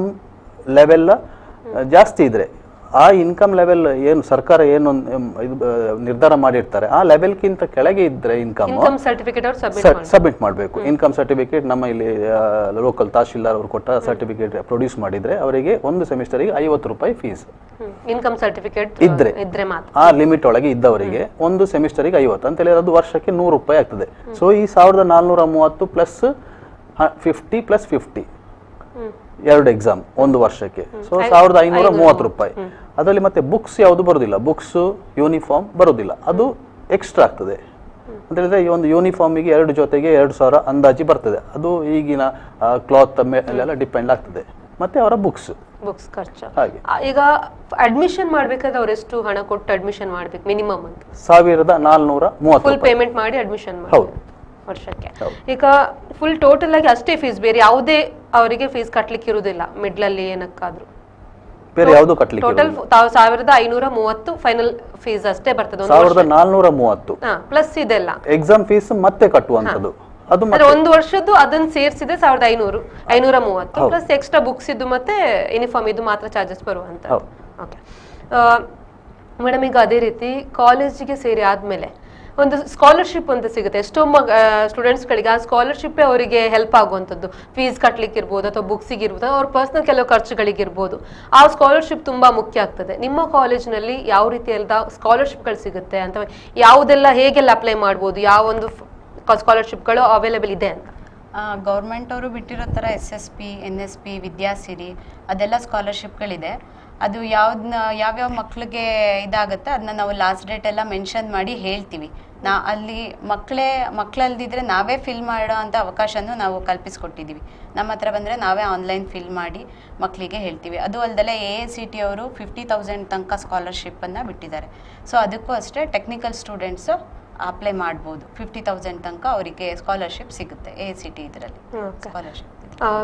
C: ಲೆವೆಲ್ಲ ಜಾಸ್ತಿ ಇದ್ದರೆ, ಆ ಇನ್ಕಮ್ ಲೆವೆಲ್ ಏನು ಸರ್ಕಾರ ಏನು ಇದು ನಿರ್ಧಾರ ಮಾಡಿರ್ತಾರೆ ಆ ಲೆವೆಲ್ಗಿಂತ ಕೆಳಗೆ ಇದ್ರೆ ಇನ್ಕಮ್
A: ಸರ್ಟಿಫಿಕೇಟ್
C: ಸಬ್ಮಿಟ್ ಮಾಡಬೇಕು. ಇನ್ಕಮ್ ಸರ್ಟಿಫಿಕೇಟ್ ನಮ್ಮ ಇಲ್ಲಿ ಲೋಕಲ್ ತಹಶೀಲ್ದಾರ್ ಅವರು ಕೊಟ್ಟ ಸರ್ಟಿಫಿಕೇಟ್ ಪ್ರೊಡ್ಯೂಸ್ ಮಾಡಿದ್ರೆ ಅವರಿಗೆ ಒಂದು ಸೆಮಿಸ್ಟರಿಗೆ 50 ರೂಪಾಯಿ ಫೀಸ್.
A: ಇನ್ಕಮ್ ಸರ್ಟಿಫಿಕೇಟ್
C: ಇದ್ರೆ ಆ ಲಿಮಿಟ್ ಒಳಗೆ ಇದ್ದವರಿಗೆ ಒಂದು ಸೆಮಿಸ್ಟರಿಗೆ 50 ಅಂತ ಹೇಳಿದ್ರೆ ಅದು ವರ್ಷಕ್ಕೆ 100 ರೂಪಾಯಿ ಆಗ್ತದೆ. ಸೊ ಈ 1430 ಪ್ಲಸ್ 50 ಪ್ಲಸ್ 50 2 ಎಕ್ಸಾಮ್ ಒಂದು ವರ್ಷಕ್ಕೆ. ಸೊ 1530 ರೂಪಾಯಿ. ಅದರಲ್ಲಿ ಮತ್ತೆ ಬುಕ್ಸ್ ಯಾವುದು ಬರೋದಿಲ್ಲ, ಬುಕ್ಸ್ ಯೂನಿಫಾರ್ಮ್ ಬರೋದಿಲ್ಲ, ಅದು ಎಕ್ಸ್ಟ್ರಾ ಆಗ್ತದೆ. ಅಂತ ಹೇಳಿದ್ರೆ ಈ ಒಂದು ಯೂನಿಫಾರ್ಮಿಗೆ 2 ಜೊತೆಗೆ 2000 ಅಂದಾಜು ಬರ್ತದೆ. ಅದು ಈಗಿನ ಕ್ಲಾತ್ ಮೇಲೆಲ್ಲ ಡಿಪೆಂಡ್ ಆಗ್ತದೆ. ಮತ್ತೆ ಅವರ ಬುಕ್ಸ್
A: ಖರ್ಚು.
C: ಹಾಗೆ
A: ಈಗ ಅಡ್ಮಿಷನ್ ಮಾಡ್ಬೇಕಾದ್ರೆ ಅವ್ರು ಎಷ್ಟು ಹಣ ಕೊಟ್ಟು ಅಡ್ಮಿಷನ್ ಮಾಡ್ಬೇಕು ಮಿನಿಮಮ್ ಅಂತ?
C: 1430
A: ಫುಲ್ ಪೇಮೆಂಟ್ ಮಾಡಿ ಅಡ್ಮಿಷನ್ ಮಾಡಿ
C: ಹೌದು ವರ್ಷಕ್ಕೆ.
A: ಈಗ ಫುಲ್ ಟೋಟಲ್ ಆಗಿ ಅಷ್ಟೇ ಫೀಸ್, ಬೇರೆ ಯಾವುದೇ ಅವರಿಗೆ ಫೀಸ್ ಕಟ್ಲಿಕ್ಕೆ ಇರುವುದಿಲ್ಲ ಮಿಡ್ಲ್ ಅಲ್ಲಿ ಏನಕ್ಕಾದ್ರೂ?
C: ಬೇರೆ ಯಾವುದು ಕಟ್ಲಿಕ್ಕೆ
A: ಟೋಟಲ್ 1530 ಫೈನಲ್ ಫೀಸ್ ಅಷ್ಟೇ ಬರ್ತದೆ.
C: 1430
A: ಪ್ಲಸ್ ಇದೆಲ್ಲ
C: ಎಕ್ಸಾಮ್ ಫೀಸ್ ಮತ್ತೆ ಕಟ್ಟುವಂತದ್ದು. ಅದು
A: ಒಂದು ವರ್ಷದ್ದು ಅದನ್ನ ಸೇರಿಸಿದೆ 1530 ಪ್ಲಸ್ ಎಕ್ಸ್ಟ್ರಾ ಬುಕ್ಸ್ ಇದ್ದು ಮತ್ತೆ ಯೂನಿಫಾರ್ಮ್ ಇದು ಮಾತ್ರ ಚಾರ್ಜಸ್ ಬರುವಂತ. ಓಕೆ ಮೇಡಮ್, ಈಗ ಅದೇ ರೀತಿ ಕಾಲೇಜಿಗೆ ಸೇರಿ ಆದ್ಮೇಲೆ ಒಂದು ಸ್ಕಾಲರ್ಶಿಪ್ ಅಂತ ಸಿಗುತ್ತೆ. ಎಷ್ಟೋ ಸ್ಟೂಡೆಂಟ್ಸ್ಗಳಿಗೆ ಆ ಸ್ಕಾಲರ್ಶಿಪ್ ಅವರಿಗೆ ಹೆಲ್ಪ್ ಆಗುವಂಥದ್ದು, ಫೀಸ್ ಕಟ್ಲಿಕ್ಕೆ ಇರ್ಬೋದು ಅಥವಾ ಬುಕ್ಸಿಗೆ ಇರ್ಬೋದು, ಅವ್ರ ಪರ್ಸನಲ್ ಕೆಲವು ಖರ್ಚುಗಳಿಗಿರ್ಬೋದು. ಆ ಸ್ಕಾಲರ್ಶಿಪ್ ತುಂಬಾ ಮುಖ್ಯ ಆಗ್ತದೆ. ನಿಮ್ಮ ಕಾಲೇಜಿನಲ್ಲಿ ಯಾವ ರೀತಿಯಲ್ಲ ಸ್ಕಾಲರ್ಶಿಪ್ಗಳು ಸಿಗುತ್ತೆ ಅಂತ, ಯಾವುದೆಲ್ಲ ಹೇಗೆಲ್ಲ ಅಪ್ಲೈ ಮಾಡ್ಬೋದು, ಯಾವ ಒಂದು ಸ್ಕಾಲರ್ಶಿಪ್ಗಳು ಅವೈಲೇಬಲ್ ಇದೆ ಅಂತ?
D: ಗೌರ್ಮೆಂಟ್ ಅವರು ಬಿಟ್ಟಿರೋ ಥರ SSP, NSP, ವಿದ್ಯಾಸಿರಿ ಅದೆಲ್ಲ ಸ್ಕಾಲರ್ಶಿಪ್ಗಳಿದೆ. ಅದು ಯಾವ್ಯಾವ ಮಕ್ಳಿಗೆ ಇದಾಗುತ್ತೆ ಅದನ್ನ ನಾವು ಲಾಸ್ಟ್ ಡೇಟ್ ಎಲ್ಲ ಮೆನ್ಷನ್ ಮಾಡಿ ಹೇಳ್ತೀವಿ. ಅಲ್ಲಿ ಮಕ್ಕಳಲ್ದಿದ್ರೆ ನಾವೇ ಫಿಲ್ ಮಾಡೋ ಅಂಥ ಅವಕಾಶನೂ ನಾವು ಕಲ್ಪಿಸ್ಕೊಟ್ಟಿದ್ದೀವಿ. ನಮ್ಮ ಹತ್ರ ಬಂದರೆ ನಾವೇ ಆನ್ಲೈನ್ ಫಿಲ್ ಮಾಡಿ ಮಕ್ಕಳಿಗೆ ಹೇಳ್ತೀವಿ. ಅದು ಅಲ್ಲದೆ AICT ಅವರು 50,000 ತನಕ ಸ್ಕಾಲರ್ಶಿಪ್ಪನ್ನು ಬಿಟ್ಟಿದ್ದಾರೆ. ಸೊ ಅದಕ್ಕೂ ಅಷ್ಟೇ ಟೆಕ್ನಿಕಲ್ ಸ್ಟೂಡೆಂಟ್ಸು ಅಪ್ಲೈ ಮಾಡ್ಬೋದು. 50,000 ತನಕ ಅವರಿಗೆ ಸ್ಕಾಲರ್ಶಿಪ್ ಸಿಗುತ್ತೆ AICT ಇದರಲ್ಲಿ ಸ್ಕಾಲರ್ಶಿಪ್.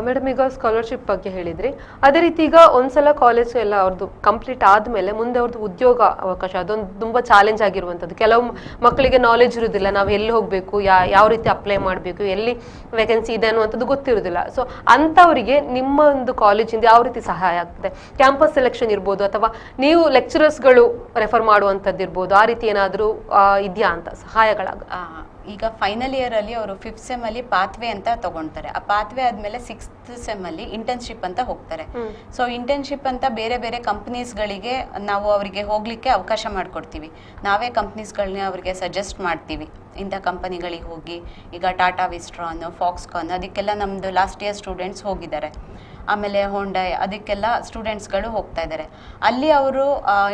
A: ಮೇಡಮ್, ಈಗ ಸ್ಕಾಲರ್ಶಿಪ್ ಬಗ್ಗೆ ಹೇಳಿದ್ರಿ. ಅದೇ ರೀತಿ ಈಗ ಒಂದ್ಸಲ ಕಾಲೇಜ್ ಎಲ್ಲ ಅವ್ರದ್ದು ಕಂಪ್ಲೀಟ್ ಆದ್ಮೇಲೆ ಮುಂದೆ ಅವ್ರದ್ದು ಉದ್ಯೋಗ ಅವಕಾಶ ಅದೊಂದು ತುಂಬಾ ಚಾಲೆಂಜ್ ಆಗಿರುವಂಥದ್ದು. ಕೆಲವು ಮಕ್ಕಳಿಗೆ ನಾಲೆಜ್ ಇರುವುದಿಲ್ಲ, ನಾವು ಎಲ್ಲಿ ಹೋಗ್ಬೇಕು, ಯಾವ ರೀತಿ ಅಪ್ಲೈ ಮಾಡಬೇಕು, ಎಲ್ಲಿ ವೇಕೆನ್ಸಿ ಇದೆ ಅನ್ನುವಂಥದ್ದು ಗೊತ್ತಿರುವುದಿಲ್ಲ. ಸೊ ಅಂಥವರಿಗೆ ನಿಮ್ಮ ಒಂದು ಕಾಲೇಜಿಂದ ಯಾವ ರೀತಿ ಸಹಾಯ ಆಗ್ತದೆ? ಕ್ಯಾಂಪಸ್ ಸೆಲೆಕ್ಷನ್ ಇರ್ಬೋದು ಅಥವಾ ನೀವು ಲೆಕ್ಚರರ್ಸ್ಗಳು ರೆಫರ್ ಮಾಡುವಂಥದ್ದು ಇರ್ಬೋದು, ಆ ರೀತಿ ಏನಾದರೂ ಇದೆಯಾ ಅಂತ ಸಹಾಯಗಳಾಗ?
D: ಈಗ ಫೈನಲ್ ಇಯರಲ್ಲಿ ಅವರು 5th ಸೆಮ್ಮಲ್ಲಿ ಪಾತ್ವೇ ಅಂತ ತಗೊಳ್ತಾರೆ. ಆ ಪಾತ್ವೇ ಆದಮೇಲೆ 6th ಸೆಮ್ಮಲ್ಲಿ ಇಂಟರ್ನ್ಶಿಪ್ ಅಂತ ಹೋಗ್ತಾರೆ. ಸೊ ಇಂಟರ್ನ್ಶಿಪ್ ಅಂತ ಬೇರೆ ಬೇರೆ ಕಂಪ್ನೀಸ್ಗಳಿಗೆ ನಾವು ಅವರಿಗೆ ಹೋಗಲಿಕ್ಕೆ ಅವಕಾಶ ಮಾಡಿಕೊಡ್ತೀವಿ. ನಾವೇ ಕಂಪ್ನೀಸ್ಗಳನ್ನ ಅವರಿಗೆ ಸಜೆಸ್ಟ್ ಮಾಡ್ತೀವಿ, ಇಂಥ ಕಂಪನಿಗಳಿಗೆ ಹೋಗಿ. ಈಗ ಟಾಟಾ ವಿಸ್ಟ್ರಾನ್, ಫಾಕ್ಸ್ಕಾನ್ ಅದಕ್ಕೆಲ್ಲ ನಮ್ಮದು ಲಾಸ್ಟ್ ಇಯರ್ ಸ್ಟೂಡೆಂಟ್ಸ್ ಹೋಗಿದ್ದಾರೆ. ಆಮೇಲೆ ಹೋಂಡೈ ಅದಕ್ಕೆಲ್ಲ ಸ್ಟೂಡೆಂಟ್ಸ್ಗಳು ಹೋಗ್ತಾ ಇದ್ದಾರೆ. ಅಲ್ಲಿ ಅವರು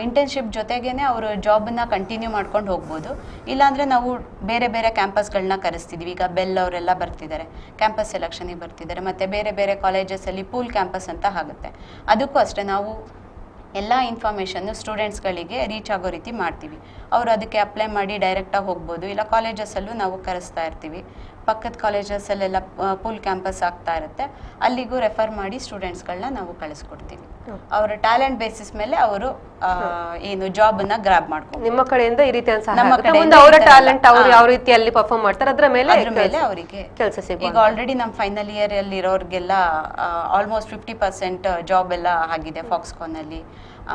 D: ಇಂಟರ್ನ್ಶಿಪ್ ಜೊತೆಗೇನೆ ಅವರು ಜಾಬನ್ನು ಕಂಟಿನ್ಯೂ ಮಾಡ್ಕೊಂಡು ಹೋಗ್ಬೋದು. ಇಲ್ಲಾಂದರೆ ನಾವು ಬೇರೆ ಬೇರೆ ಕ್ಯಾಂಪಸ್ಗಳನ್ನ ಕರೆಸ್ತಿದ್ವಿ. ಈಗ ಬೆಲ್ ಅವರೆಲ್ಲ ಬರ್ತಿದ್ದಾರೆ, ಕ್ಯಾಂಪಸ್ ಸೆಲೆಕ್ಷನಿಗೆ ಬರ್ತಿದ್ದಾರೆ. ಮತ್ತು ಬೇರೆ ಬೇರೆ ಕಾಲೇಜಸಲ್ಲಿ ಪೂಲ್ ಕ್ಯಾಂಪಸ್ ಅಂತ ಆಗುತ್ತೆ. ಅದಕ್ಕೂ ಅಷ್ಟೇ ನಾವು ಎಲ್ಲ ಇನ್ಫಾರ್ಮೇಷನ್ನು ಸ್ಟೂಡೆಂಟ್ಸ್ಗಳಿಗೆ ರೀಚ್ ಆಗೋ ರೀತಿ ಮಾಡ್ತೀವಿ. ಅವರು ಅದಕ್ಕೆ ಅಪ್ಲೈ ಮಾಡಿ ಡೈರೆಕ್ಟಾಗಿ ಹೋಗ್ಬೋದು. ಇಲ್ಲ ಕಾಲೇಜಸಲ್ಲೂ ನಾವು ಕರೆಸ್ತಾ ಇರ್ತೀವಿ. ಪಕ್ಕದ ಕಾಲೇಜಸಲ್ಲೆಲ್ಲ ಪೂಲ್ ಕ್ಯಾಂಪಸ್ ಆಗ್ತಾ ಇರುತ್ತೆ, ಅಲ್ಲಿಗೂ ರೆಫರ್ ಮಾಡಿ ಸ್ಟೂಡೆಂಟ್ಸ್ಗಳನ್ನ ನಾವು ಕಳಿಸ್ಕೊಡ್ತೀವಿ. ಅವರ ಟ್ಯಾಲೆಂಟ್ ಬೇಸಿಸ್ ಮೇಲೆ ಅವರು ಏನು ಜಾಬನ್ನು ಗ್ರಾಬ್ ಮಾಡ್ಕೊಂಡು
A: ನಿಮ್ಮ ಕಡೆಯಿಂದ ಈ ರೀತಿ ಅವರ ಟ್ಯಾಲೆಂಟ್ ಅವರು ಯಾವ ರೀತಿ ಅಲ್ಲಿ ಪರ್ಫಾರ್ಮ್ ಮಾಡ್ತಾರೆ ಅದರ ಮೇಲೆ
D: ಅವರಿಗೆ ಕೆಲಸ ಸಿಗುತ್ತೆ. ಈಗ ಆಲ್ರೆಡಿ ನಮ್ಮ ಫೈನಲ್ ಇಯರ್ ಅಲ್ಲಿ ಇರೋರಿಗೆಲ್ಲ ಆಲ್ಮೋಸ್ಟ್ 50% ಜಾಬ್ ಎಲ್ಲ ಆಗಿದೆ. ಫಾಕ್ಸ್ಕಾನಲ್ಲಿ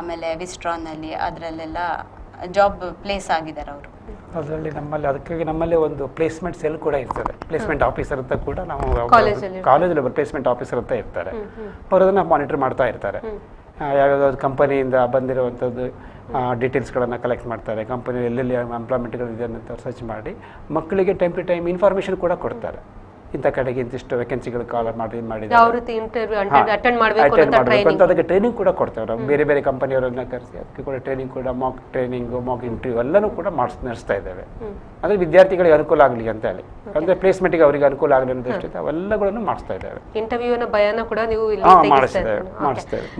D: ಆಮೇಲೆ ವಿಸ್ಟ್ರಾನಲ್ಲಿ ಅದರಲ್ಲೆಲ್ಲ ಜಾಬ್ ಪ್ಲೇಸ್ ಆಗಿದ್ದಾರೆ ಅವರು.
B: ಅದರಲ್ಲಿ ಅದಕ್ಕಾಗಿ ನಮ್ಮಲ್ಲಿ ಒಂದು ಪ್ಲೇಸ್ಮೆಂಟ್ ಸೆಲ್ ಕೂಡ ಇರ್ತದೆ. ಪ್ಲೇಸ್ಮೆಂಟ್ ಆಫೀಸರ್ ಅಂತ ಕೂಡ ನಾವು ಕಾಲೇಜಲ್ಲಿ ಪ್ಲೇಸ್ಮೆಂಟ್ ಆಫೀಸರ್ ಅಂತ ಇರ್ತಾರೆ. ಅವರು ಅದನ್ನು ಮಾನಿಟರ್ ಮಾಡ್ತಾ ಇರ್ತಾರೆ. ಯಾವ್ಯಾವ್ದು ಕಂಪನಿಯಿಂದ ಬಂದಿರುವಂಥದ್ದು ಡೀಟೇಲ್ಸ್ಗಳನ್ನು ಕಲೆಕ್ಟ್ ಮಾಡ್ತಾರೆ. ಕಂಪನಿ ಎಲ್ಲೆಲ್ಲಿ ಎಂಪ್ಲಾಯ್ಮೆಂಟ್ಗಳಿದೆ ಅಂತ ಸರ್ಚ್ ಮಾಡಿ ಮಕ್ಕಳಿಗೆ ಟೈಮ್ ಟು ಟೈಮ್ ಇನ್ಫಾರ್ಮೇಷನ್ ಕೂಡ ಕೊಡ್ತಾರೆ. ಇಂಥ ಕಡೆಗೆ ಇಂತಿಷ್ಟು ವೇಕೆನ್ಸಿಗಳು ಕಾಲ್ ಮಾಡಿದ್ದಾರೆ, ಅದಕ್ಕೆ ಟ್ರೈನಿಂಗ್ ಕೂಡ ಕೊಡ್ತಾರೆ. ಬೇರೆ ಬೇರೆ ಕಂಪನಿಯವರನ್ನ ಕರೆಸಿ ಅದಕ್ಕೆ ಕೂಡ ಟ್ರೈನಿಂಗ್ ಕೂಡ ಮಾಕ್ ಟ್ರೈನಿಂಗು, ಮಾಕ್ ಇಂಟರ್ವ್ಯೂ ಎಲ್ಲನೂ ಕೂಡ ನಡೆಸ್ತಾ ಇದ್ದೇವೆ. ಅಂದರೆ ವಿದ್ಯಾರ್ಥಿಗಳಿಗೆ ಅನುಕೂಲ ಆಗಲಿ ಅಂತ ಹೇಳಿ, ಅಂದರೆ ಪ್ಲೇಸ್ಮೆಂಟ್ಗೆ ಅವರಿಗೆ ಅನುಕೂಲ ಆಗಲಿ ಅನ್ನೋ ದೃಷ್ಟಿಯಿಂದ ಅವೆಲ್ಲಗಳನ್ನು ಮಾಡಿಸ್ತಾ ಇದ್ದೇವೆ.
A: ಇಂಟರ್ವ್ಯೂನ ಭಯನ ಕೂಡ ನೀವು
B: ಮಾಡಿಸ್ತೇವೆ.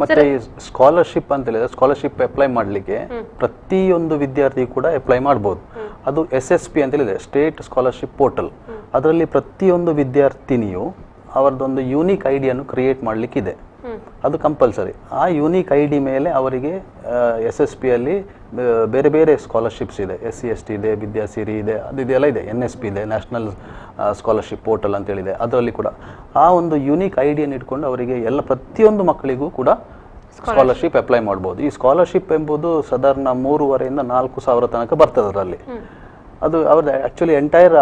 C: ಮತ್ತೆ ಸ್ಕಾಲರ್ಶಿಪ್ ಅಂತ ಹೇಳಿದ್ರೆ ಸ್ಕಾಲರ್ಶಿಪ್ ಅಪ್ಲೈ ಮಾಡಲಿಕ್ಕೆ ಪ್ರತಿಯೊಂದು ವಿದ್ಯಾರ್ಥಿ ಕೂಡ ಅಪ್ಲೈ ಮಾಡ್ಬೋದು. ಅದು SSP ಅಂತ ಹೇಳಿದ್ರೆ ಸ್ಟೇಟ್ ಸ್ಕಾಲರ್ಶಿಪ್ ಪೋರ್ಟಲ್. ಅದರಲ್ಲಿ ಪ್ರತಿಯೊಂದು ವಿದ್ಯಾರ್ಥಿನಿಯು ಅವರದೊಂದು ಯೂನಿಕ್ ಐಡಿಯನ್ನು ಕ್ರಿಯೇಟ್ ಮಾಡಲಿಕ್ಕಿದೆ. ಅದು ಕಂಪಲ್ಸರಿ. ಆ ಯೂನಿಕ್ ಐಡಿ ಮೇಲೆ ಅವರಿಗೆ SSP ಅಲ್ಲಿ ಬೇರೆ ಬೇರೆ ಸ್ಕಾಲರ್ಶಿಪ್ಸ್ ಇದೆ. SC ST ಇದೆ, ವಿದ್ಯಾಸಿರಿ ಇದೆ, ಇದೆಲ್ಲ ಇದೆ. NSP ಇದೆ, ನ್ಯಾಷನಲ್ ಸ್ಕಾಲರ್ಶಿಪ್ ಪೋರ್ಟಲ್ ಅಂತೇಳಿದೆ. ಅದರಲ್ಲಿ ಕೂಡ ಆ ಒಂದು ಯೂನಿಕ್ ಐಡಿಯನ್ನು ಇಟ್ಕೊಂಡು ಅವರಿಗೆ ಎಲ್ಲ ಪ್ರತಿಯೊಂದು ಮಕ್ಕಳಿಗೂ ಕೂಡ ಸ್ಕಾಲರ್ಶಿಪ್ ಅಪ್ಲೈ ಮಾಡ್ಬೋದು. ಈ ಸ್ಕಾಲರ್ಶಿಪ್ ಎಂಬುದು ಸಾಧಾರಣ 3,500 ಇಂದ 4,000 ತನಕ ಬರ್ತದೆ ಅದರಲ್ಲಿ. ಅದು ಅವ್ರದ್ದು ಆ್ಯಕ್ಚುಲಿ ಎಂಟೈರ್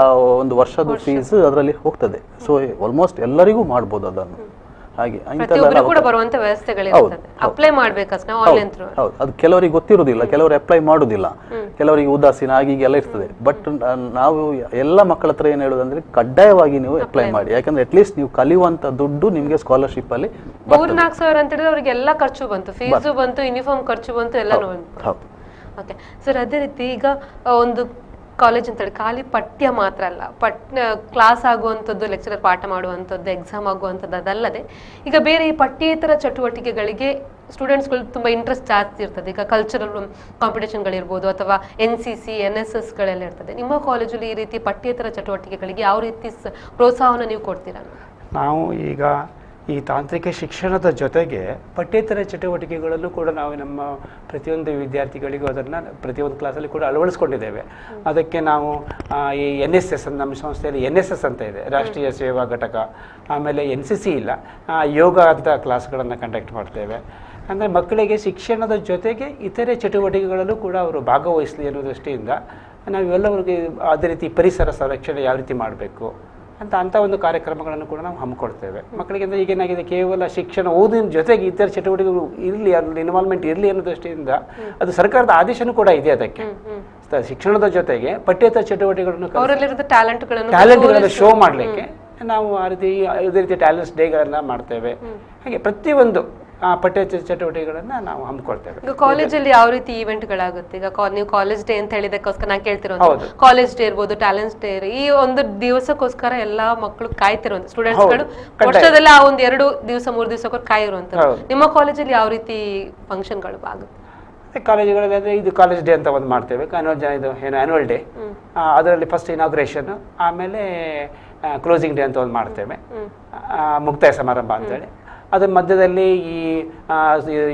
C: ಒಂದು ವರ್ಷದ ಫೀಸ್ ಅದರಲ್ಲಿ ಹೋಗ್ತದೆ. ಸೊ ಆಲ್ಮೋಸ್ಟ್ ಎಲ್ಲರಿಗೂ ಮಾಡ್ಬೋದು ಅದನ್ನು. ಹಾಗೆ
A: ಕೂಡ ಬರುವಂತ ವ್ಯವಸ್ಥೆಗಳಿರ್ತದೆ. ಅಪ್ಲೈ ಮಾಡ್ಬೇಕಷ್ಟೇ ಆನ್ಲೈನ್ ಥ್ರೂ.
C: ಹೌದು, ಅದು ಕೆಲವರಿಗೆ ಗೊತ್ತಿರೋದಿಲ್ಲ, ಕೆಲವರು ಅಪ್ಲೈ ಮಾಡೋದಿಲ್ಲ, ಕೆಲವರಿಗೆ ಉದಾಸೀನ ಆಗೀಗೆಲ್ಲ ಇರ್ತದೆ. ಬಟ್ ನಾವು ಎಲ್ಲ ಮಕ್ಕಳ ಹತ್ರ ಏನು ಹೇಳೋದಂದ್ರೆ ಕಡ್ಡಾಯವಾಗಿ ನೀವು ಅಪ್ಲೈ ಮಾಡಿ. ಯಾಕಂದ್ರೆ ಅಟ್ಲೀಸ್ಟ್ ನೀವು ಕಲಿಯುವಂತ ದುಡ್ಡು ನಿಮಗೆ ಸ್ಕಾಲರ್ಶಿಪ್ ಅಲ್ಲಿ
A: 3-4 ಸಾವಿರ ಅಂತ ಹೇಳಿದ್ರೆ ಅವ್ರಿಗೆ ಎಲ್ಲ ಖರ್ಚು ಬಂತು, ಫೀಸು ಬಂತು, ಯೂನಿಫಾರ್ಮ್ ಖರ್ಚು ಬಂತು, ಎಲ್ಲ
C: ಹೌದು.
A: ಓಕೆ ಸರ್, ಅದೇ ರೀತಿ ಈಗ ಒಂದು ಕಾಲೇಜ್ ಅಂತ ಹೇಳಿ ಖಾಲಿ ಪಠ್ಯ ಮಾತ್ರ ಅಲ್ಲ, ಕ್ಲಾಸ್ ಆಗುವಂಥದ್ದು, ಲೆಕ್ಚರರ್ ಪಾಠ ಮಾಡುವಂಥದ್ದು, ಎಕ್ಸಾಮ್ ಆಗುವಂಥದ್ದು ಅದಲ್ಲದೆ ಈಗ ಬೇರೆ ಈ ಪಠ್ಯೇತರ ಚಟುವಟಿಕೆಗಳಿಗೆ ಸ್ಟೂಡೆಂಟ್ಸ್ಗಳು ತುಂಬ ಇಂಟ್ರೆಸ್ಟ್ ಜಾಸ್ತಿ ಇರ್ತದೆ. ಈಗ ಕಲ್ಚರಲ್ ಕಾಂಪಿಟೇಷನ್ಗಳಿರ್ಬೋದು ಅಥವಾ NCC NSS ಗಳೆಲ್ಲ ಇರ್ತದೆ. ನಿಮ್ಮ ಕಾಲೇಜಲ್ಲಿ ಈ ರೀತಿ ಪಠ್ಯೇತರ ಚಟುವಟಿಕೆಗಳಿಗೆ ಯಾವ ರೀತಿ ಪ್ರೋತ್ಸಾಹವನ್ನು ನೀವು ಕೊಡ್ತೀರಾ?
B: ನಾವು ಈಗ ಈ ತಾಂತ್ರಿಕ ಶಿಕ್ಷಣದ ಜೊತೆಗೆ ಪಠ್ಯೇತರ ಚಟುವಟಿಕೆಗಳಲ್ಲೂ ಕೂಡ ನಾವು ನಮ್ಮ ಪ್ರತಿಯೊಂದು ವಿದ್ಯಾರ್ಥಿಗಳಿಗೂ ಅದನ್ನು ಪ್ರತಿಯೊಂದು ಕ್ಲಾಸಲ್ಲಿ ಕೂಡ ಅಳವಡಿಸ್ಕೊಂಡಿದ್ದೇವೆ. ಅದಕ್ಕೆ ನಾವು ಈ NSS ನಮ್ಮ ಸಂಸ್ಥೆಯಲ್ಲಿ NSS ಅಂತ ಇದೆ, ರಾಷ್ಟ್ರೀಯ ಸೇವಾ ಘಟಕ. ಆಮೇಲೆ NCC ಇಲ್ಲ, ಯೋಗ ಅಂತ ಕ್ಲಾಸ್ಗಳನ್ನು ಕಂಡಕ್ಟ್ ಮಾಡ್ತೇವೆ. ಅಂದರೆ ಮಕ್ಕಳಿಗೆ ಶಿಕ್ಷಣದ ಜೊತೆಗೆ ಇತರೆ ಚಟುವಟಿಕೆಗಳಲ್ಲೂ ಕೂಡ ಅವರು ಭಾಗವಹಿಸಲಿ ಅನ್ನೋ ದೃಷ್ಟಿಯಿಂದ ನಾವೆಲ್ಲವರಿಗೆ ಅದೇ ರೀತಿ ಪರಿಸರ ಸಂರಕ್ಷಣೆ ಯಾವ ರೀತಿ ಮಾಡಬೇಕು ಅಂತ ಒಂದು ಕಾರ್ಯಕ್ರಮಗಳನ್ನು ಕೂಡ ನಾವು ಹಮ್ಮಿಕೊಡ್ತೇವೆ ಮಕ್ಕಳಿಗೆ. ಅಂದರೆ ಈಗೇನಾಗಿದೆ, ಕೇವಲ ಶಿಕ್ಷಣ ಓದಿನ ಜೊತೆಗೆ ಇತರ ಚಟುವಟಿಕೆಗಳು ಇರಲಿ, ಅದ್ರಲ್ಲಿ ಇನ್ವಾಲ್ವ್ಮೆಂಟ್ ಇರಲಿ ಅನ್ನೋ ದೃಷ್ಟಿಯಿಂದ ಅದು ಸರ್ಕಾರದ ಆದೇಶನೂ ಕೂಡ ಇದೆ. ಅದಕ್ಕೆ ಶಿಕ್ಷಣದ ಜೊತೆಗೆ ಪಠ್ಯೇತರ ಚಟುವಟಿಕೆಗಳನ್ನು ಟ್ಯಾಲೆಂಟ್ಗಳನ್ನು ಶೋ ಮಾಡಲಿಕ್ಕೆ ನಾವು ಇದೇ ರೀತಿ ಟ್ಯಾಲೆಂಟ್ಸ್ ಡೇಗಳನ್ನು ಮಾಡ್ತೇವೆ. ಹಾಗೆ ಪ್ರತಿಯೊಂದು ಪಠ್ಯ ಚಟುವಟಿಕೆಗಳನ್ನ ನಾವು ಹಮ್ಮಿಕೊಳ್ತೇವೆ.
A: ಈಗ ಕಾಲೇಜಲ್ಲಿ ಯಾವ ರೀತಿ ಈವೆಂಟ್ಗಳಾಗುತ್ತೆ? ಈಗ ನೀವು ಕಾಲೇಜ್ ಡೇ ಅಂತ ಹೇಳಿದಕ್ಕೋಸ್ಕರ ನಾನು ಕೇಳ್ತಿರೋದು, ಕಾಲೇಜ್ ಡೇ ಇರ್ಬೋದು, ಟ್ಯಾಲೆಂಟ್ಸ್ ಡೇ, ಈ ಒಂದು ದಿವಸಕ್ಕೋಸ್ಕರ ಎಲ್ಲಾ ಮಕ್ಕಳು ಕಾಯ್ತಿರುವಂತ ಸ್ಟೂಡೆಂಟ್ಸ್ಗಳು ವರ್ಷದಲ್ಲಿ ಆ ಒಂದು 2 ದಿವಸ 3 ದಿವಸಕ್ಕೋಸ್ಕರ ಕಾಯಿರುವಂತ. ನಿಮ್ಮ ಕಾಲೇಜಲ್ಲಿ ಯಾವ ರೀತಿ ಫಂಕ್ಷನ್ಗಳು ಆಗುತ್ತೆ?
B: ಕಾಲೇಜುಗಳಲ್ಲಿ ಅಂದರೆ ಇದು ಕಾಲೇಜ್ ಡೇ ಅಂತ ಒಂದು ಮಾಡ್ತೇವೆ, ಇದು ಏನು ಆ್ಯನ್ಯುವಲ್ ಡೇ. ಅದರಲ್ಲಿ ಫಸ್ಟ್ ಇನಾಗ್ರೇಷನ್, ಆಮೇಲೆ ಕ್ಲೋಸಿಂಗ್ ಡೇ ಅಂತ ಒಂದು ಮಾಡ್ತೇವೆ, ಮುಕ್ತಾಯ ಸಮಾರಂಭ ಅಂತೇಳಿ. ಅದರ ಮಧ್ಯದಲ್ಲಿ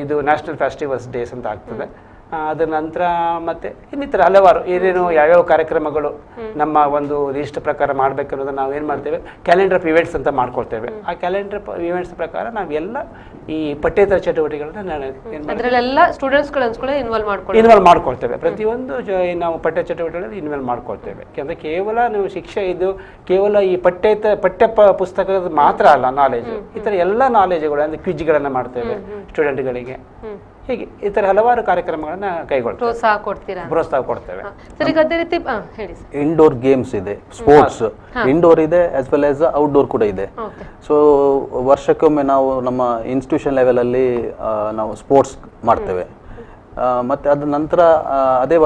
B: ಇದು ನ್ಯಾಷನಲ್ ಫೆಸ್ಟಿವಲ್ಸ್ ಡೇಸ್ ಅಂತ ಆಗ್ತದೆ. ಅದರ ನಂತರ ಮತ್ತೆ ಇನ್ನಿತರ ಹಲವಾರು ಏನೇನು ಯಾವ್ಯಾವ ಕಾರ್ಯಕ್ರಮಗಳು ನಮ್ಮ ಒಂದು ಲಿಸ್ಟ್ ಪ್ರಕಾರ ಮಾಡಬೇಕನ್ನೋದನ್ನ ನಾವು ಏನು ಮಾಡ್ತೇವೆ, ಕ್ಯಾಲೆಂಡರ್ ಆಫ್ ಇವೆಂಟ್ಸ್ ಅಂತ ಮಾಡ್ಕೊಳ್ತೇವೆ. ಆ ಕ್ಯಾಲೆಂಡರ್ ಇವೆಂಟ್ಸ್ ಪ್ರಕಾರ ನಾವೆಲ್ಲ ಈ ಪಠ್ಯೇತರ ಚಟುವಟಿಕೆಗಳನ್ನ ಇನ್ವಾಲ್ವ್ ಮಾಡ್ಕೊಳ್ತೇವೆ. ಪ್ರತಿಯೊಂದು ನಾವು ಪಠ್ಯ ಚಟುವಟಿಕೆಗಳಲ್ಲಿ ಇನ್ವಾಲ್ವ್ ಮಾಡ್ಕೊಳ್ತೇವೆ. ಯಾಕಂದರೆ ಕೇವಲ ನೀವು ಕೇವಲ ಈ ಪಠ್ಯ ಪುಸ್ತಕದ ಮಾತ್ರ ಅಲ್ಲ ನಾಲೆಜ್, ಈ ಥರ ಎಲ್ಲ ನಾಲೆಜ್ಗಳು ಅಂದರೆ ಕ್ವಿಜ್ಗಳನ್ನು ಮಾಡ್ತೇವೆ ಸ್ಟೂಡೆಂಟ್ಗಳಿಗೆ. ಹೀಗೆ ಈ ಥರ ಹಲವಾರು ಕಾರ್ಯಕ್ರಮಗಳನ್ನ ಕೈಗೊಳ್ತೇವೆ, ಪ್ರೋತ್ಸಾಹ ಕೊಡ್ತೇವೆ.
C: ಇಂಡೋರ್ ಗೇಮ್ಸ್ ಇದೆ, ಸ್ಪೋರ್ಟ್ಸ್ ಇಂಡೋರ್ ಇದೆ ಆಸ್ ವೆಲ್ ಆಸ್ ಔಟ್ಡೋರ್ ಕೂಡ ಇದೆ. ಸೊ ವರ್ಷಕ್ಕೊಮ್ಮೆ ನಾವು ನಮ್ಮ ಇನ್ಸ್ಟಿಟ್ಯೂಷನ್ ಲೆವೆಲ್ ಅಲ್ಲಿ ನಾವು ಸ್ಪೋರ್ಟ್ಸ್ ಮಾಡ್ತೇವೆ. ಮತ್ತೆ ಅದ ನಂತರ ಅದೇ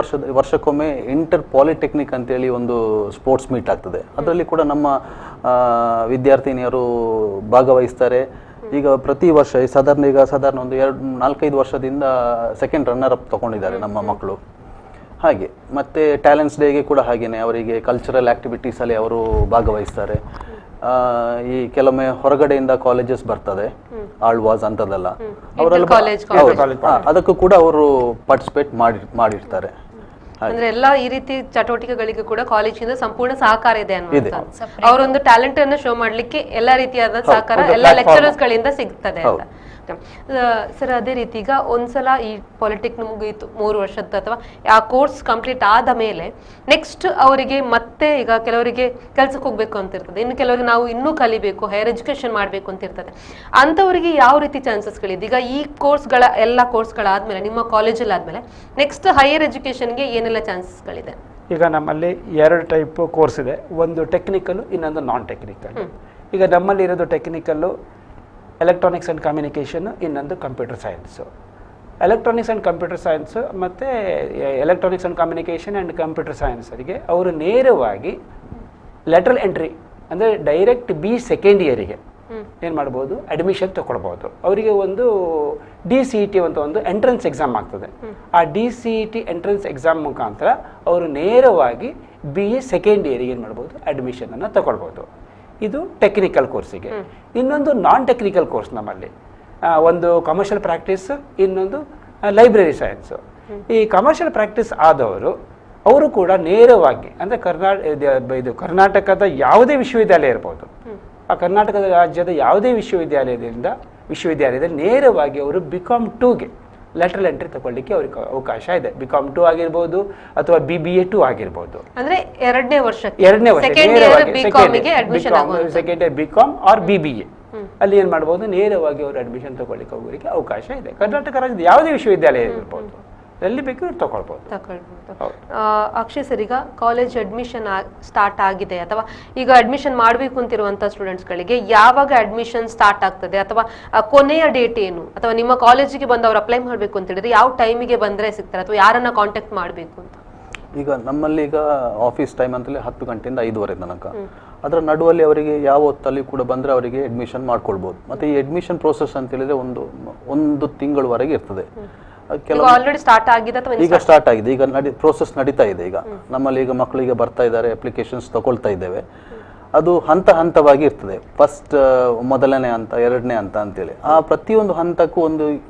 C: ವರ್ಷಕ್ಕೊಮ್ಮೆ ಇಂಟರ್ ಪಾಲಿಟೆಕ್ನಿಕ್ ಅಂತೇಳಿ ಒಂದು ಸ್ಪೋರ್ಟ್ಸ್ ಮೀಟ್ ಆಗ್ತದೆ. ಅದರಲ್ಲಿ ಕೂಡ ನಮ್ಮ ವಿದ್ಯಾರ್ಥಿನಿಯರು ಭಾಗವಹಿಸ್ತಾರೆ. ಈಗ ಪ್ರತಿ ವರ್ಷ ಸಾಧಾರಣ ಒಂದು 4-5 ವರ್ಷದಿಂದ ಸೆಕೆಂಡ್ ರನ್ನರ್ ಅಪ್ ತಗೊಂಡಿದ್ದಾರೆ ನಮ್ಮ ಮಕ್ಕಳು. ಹಾಗೆ ಮತ್ತೆ ಟ್ಯಾಲೆಂಟ್ಸ್ ಡೇಗೆ ಕೂಡ ಹಾಗೇನೆ ಅವರಿಗೆ ಕಲ್ಚರಲ್ ಆಕ್ಟಿವಿಟೀಸ್ ಅಲ್ಲಿ ಅವರು ಭಾಗವಹಿಸ್ತಾರೆ. ಈ ಕೆಲವೊಮ್ಮೆ ಹೊರಗಡೆಯಿಂದ ಕಾಲೇಜಸ್ ಬರ್ತದೆ, ಆಳ್ವಾಸ್ ಅಂತದಲ್ಲ, ಅವರೆಲ್ಲ ಅದಕ್ಕೂ ಕೂಡ ಅವರು ಪಾರ್ಟಿಸಿಪೇಟ್ ಮಾಡಿರ್ತಾರೆ.
A: ಅಂದ್ರೆ ಎಲ್ಲ ಈ ರೀತಿ ಚಟುವಟಿಕೆಗಳಿಗೆ ಕೂಡ ಕಾಲೇಜಿಂದ ಸಂಪೂರ್ಣ ಸಹಕಾರ ಇದೆ ಅನ್ನುವಂತ. ಅವರೊಂದು ಟ್ಯಾಲೆಂಟ್ ಅನ್ನು ಶೋ ಮಾಡ್ಲಿಕ್ಕೆ ಎಲ್ಲಾ ರೀತಿಯಾದ ಸಹಕಾರ ಎಲ್ಲ ಲೆಕ್ಚರರ್ಸ್ ಗಳಿಂದ ಸಿಗ್ತದೆ ಅಂತ. ಸರ್, ಅದೇ ರೀತಿ ಈಗ ಒಂದ್ಸಲ ಈ ಪಾಲಿಟೆಕ್ನಿಕ್ ಮುಗಿಯಿತು 3 ವರ್ಷದ ಅಥವಾ ಆ ಕೋರ್ಸ್ ಕಂಪ್ಲೀಟ್ ಆದ ಮೇಲೆ ನೆಕ್ಸ್ಟ್ ಅವರಿಗೆ ಮತ್ತೆ ಈಗ ಕೆಲವರಿಗೆ ಕೆಲ್ಸಕ್ಕೆ ಹೋಗ್ಬೇಕು ಅಂತ ಇರ್ತದೆ, ಇನ್ನು ಕೆಲವರಿಗೆ ನಾವು ಇನ್ನೂ ಕಲಿಬೇಕು, ಹೈಯರ್ ಎಜುಕೇಶನ್ ಮಾಡಬೇಕು ಅಂತ ಇರ್ತದೆ. ಅಂಥವರಿಗೆ ಯಾವ ರೀತಿ ಚಾನ್ಸಸ್ಗಳಿದೆ? ಈಗ ಈ ಎಲ್ಲ ಕೋರ್ಸ್ಗಳಾದ್ಮೇಲೆ ನಿಮ್ಮ ಕಾಲೇಜಲ್ಲಿ ಆದ್ಮೇಲೆ ನೆಕ್ಸ್ಟ್ ಹೈಯರ್ ಎಜುಕೇಶನ್ಗೆ ಏನೆಲ್ಲ ಚಾನ್ಸಸ್ಗಳಿದೆ?
B: ಈಗ ನಮ್ಮಲ್ಲಿ 2 ಟೈಪ್ ಕೋರ್ಸ್ ಇದೆ, ಒಂದು ಟೆಕ್ನಿಕಲ್, ಇನ್ನೊಂದು ನಾನ್ ಟೆಕ್ನಿಕಲ್. ಈಗ ನಮ್ಮಲ್ಲಿ ಇರೋದು ಟೆಕ್ನಿಕಲ್ಲು ಎಲೆಕ್ಟ್ರಾನಿಕ್ಸ್ ಆ್ಯಂಡ್ ಕಮ್ಯುನಿಕೇಷನ್, ಇನ್ನೊಂದು computer science. Electronics and computer science ಮತ್ತು electronics and communication and computer ಸೈನ್ಸರಿಗೆ ಅವರು ನೇರವಾಗಿ ಲೆಟ್ರಲ್ ಎಂಟ್ರಿ ಅಂದರೆ ಡೈರೆಕ್ಟ್ ಸೆಕೆಂಡ್ ಇಯರಿಗೆ ಏನು ಮಾಡ್ಬೋದು, ಅಡ್ಮಿಷನ್ ತಗೊಳ್ಬೋದು. ಅವರಿಗೆ ಒಂದು DCET ಅಂತ ಒಂದು ಎಂಟ್ರೆನ್ಸ್ ಎಕ್ಸಾಮ್ ಆಗ್ತದೆ. ಆ DCET ಎಂಟ್ರೆನ್ಸ್ ಎಕ್ಸಾಮ್ ಮುಖಾಂತರ ಅವರು ನೇರವಾಗಿ BE ಸೆಕೆಂಡ್ ಇಯರಿಗೆ ಏನು ಮಾಡ್ಬೋದು, ಅಡ್ಮಿಷನನ್ನು ತಗೊಳ್ಬೋದು. ಇದು ಟೆಕ್ನಿಕಲ್ ಕೋರ್ಸಿಗೆ. ಇನ್ನೊಂದು ನಾನ್ ಟೆಕ್ನಿಕಲ್ ಕೋರ್ಸ್ ನಮ್ಮಲ್ಲಿ ಒಂದು ಕಮರ್ಷಿಯಲ್ ಪ್ರಾಕ್ಟೀಸ್, ಇನ್ನೊಂದು ಲೈಬ್ರರಿ ಸೈನ್ಸು. ಈ ಕಮರ್ಷಿಯಲ್ ಪ್ರಾಕ್ಟೀಸ್ ಆದವರು ಅವರು ಕೂಡ ನೇರವಾಗಿ ಅಂದರೆ ಕರ್ನಾಟಕದ ಯಾವುದೇ ವಿಶ್ವವಿದ್ಯಾಲಯ ಇರ್ಬೋದು, ಆ ಕರ್ನಾಟಕದ ರಾಜ್ಯದ ಯಾವುದೇ ವಿಶ್ವವಿದ್ಯಾಲಯದಿಂದ ವಿಶ್ವವಿದ್ಯಾಲಯದಲ್ಲಿ ನೇರವಾಗಿ ಅವರು BCom 2ಗೆ ಲ್ಯಾಟ್ರಲ್ ಎಂಟ್ರಿ ತಗೊಳ್ಳಿಕ್ಕೆ ಅವ್ರಿಗೆ ಅವಕಾಶ ಇದೆ. BCom 2 ಆಗಿರ್ಬೋದು ಅಥವಾ BBA 2 ಆಗಿರ್ಬೋದು.
A: ಅಂದ್ರೆ ಎರಡನೇ ವರ್ಷ
B: second year BCom or BBA ಅಲ್ಲಿ ಏನ್ ಮಾಡಬಹುದು, ನೇರವಾಗಿ ಅವರು ಅಡ್ಮಿಷನ್ ತಗೊಳ್ಳಿಕ್ಕೆ ಹೋಗೋರಿಗೆ ಅವಕಾಶ ಇದೆ. ಕರ್ನಾಟಕ ರಾಜ್ಯದ ಯಾವುದೇ ವಿಶ್ವವಿದ್ಯಾಲಯ ಇರ್ಬೋದು, ಎಲ್ಲಿ ಬೇಕು ತಗೊಳ್ಬೋದು.
A: ಅಕ್ಷಯ್ ಸರ್, ಈಗ ಕಾಲೇಜ್ ಅಡ್ಮಿಷನ್ ಸ್ಟಾರ್ಟ್ ಆಗಿದೆ ಅಥವಾ ಈಗ ಅಡ್ಮಿಷನ್ ಮಾಡಬೇಕು ಅಂತಿರುವಂತಹ ಸ್ಟೂಡೆಂಟ್ಸ್ಗಳಿಗೆ ಯಾವಾಗ ಅಡ್ಮಿಷನ್ ಸ್ಟಾರ್ಟ್ ಆಗ್ತದೆ ಅಥವಾ ಕೊನೆಯ ಡೇಟ್ ಏನು, ಅಥವಾ ನಿಮ್ಮ ಕಾಲೇಜಿಗೆ ಬಂದು ಅವ್ರು ಅಪ್ಲೈ ಮಾಡಬೇಕು ಅಂತ ಹೇಳಿದ್ರೆ ಯಾವ ಟೈಮಿಗೆ ಬಂದ್ರೆ ಸಿಗ್ತಾರೆ ಅಥವಾ ಯಾರನ್ನ ಕಾಂಟ್ಯಾಕ್ಟ್ ಮಾಡಬೇಕು ಅಂತ?
C: ಈಗ ನಮ್ಮಲ್ಲಿ ಈಗ ಆಫೀಸ್ ಟೈಮ್ ಅಂತಲೇ 10 ಗಂಟೆಯಿಂದ 5:30 ತನಕ. ಅದರ ನಡುವಲ್ಲಿ ಅವರಿಗೆ ಯಾವ ಹೊತ್ತಲ್ಲಿ ಕೂಡ ಬಂದರೆ ಅವರಿಗೆ ಅಡ್ಮಿಷನ್ ಮಾಡ್ಕೊಳ್ಬೋದು. ಮತ್ತು ಈ ಅಡ್ಮಿಷನ್ ಪ್ರೋಸೆಸ್ ಅಂತ ಹೇಳಿದ್ರೆ ಒಂದು ತಿಂಗಳವರೆಗೆ ಇರ್ತದೆ.
A: ಆಲ್ರೆಡಿ ಸ್ಟಾರ್ಟ್ ಆಗಿದೆ ಅಥವಾ
C: ಈಗ ಸ್ಟಾರ್ಟ್ ಆಗಿದೆ, ಈಗ ಪ್ರೋಸೆಸ್ ನಡೀತಾ ಇದೆ. ಈಗ ನಮ್ಮಲ್ಲಿ ಈಗ ಮಕ್ಕಳಿಗೆ ಬರ್ತಾ ಇದ್ದಾರೆ, ಅಪ್ಲಿಕೇಶನ್ಸ್ ತಗೊಳ್ತಾ ಇದ್ದೇವೆ. ಅದು ಹಂತವಾಗಿ ಇರ್ತದೆ. ಫಸ್ಟ್ ಮೊದಲನೇ ಹಂತ, ಎರಡನೇ ಹಂತ ಅಂತೇಳಿ ಆ ಪ್ರತಿಯೊಂದು ಹಂತಕ್ಕೂ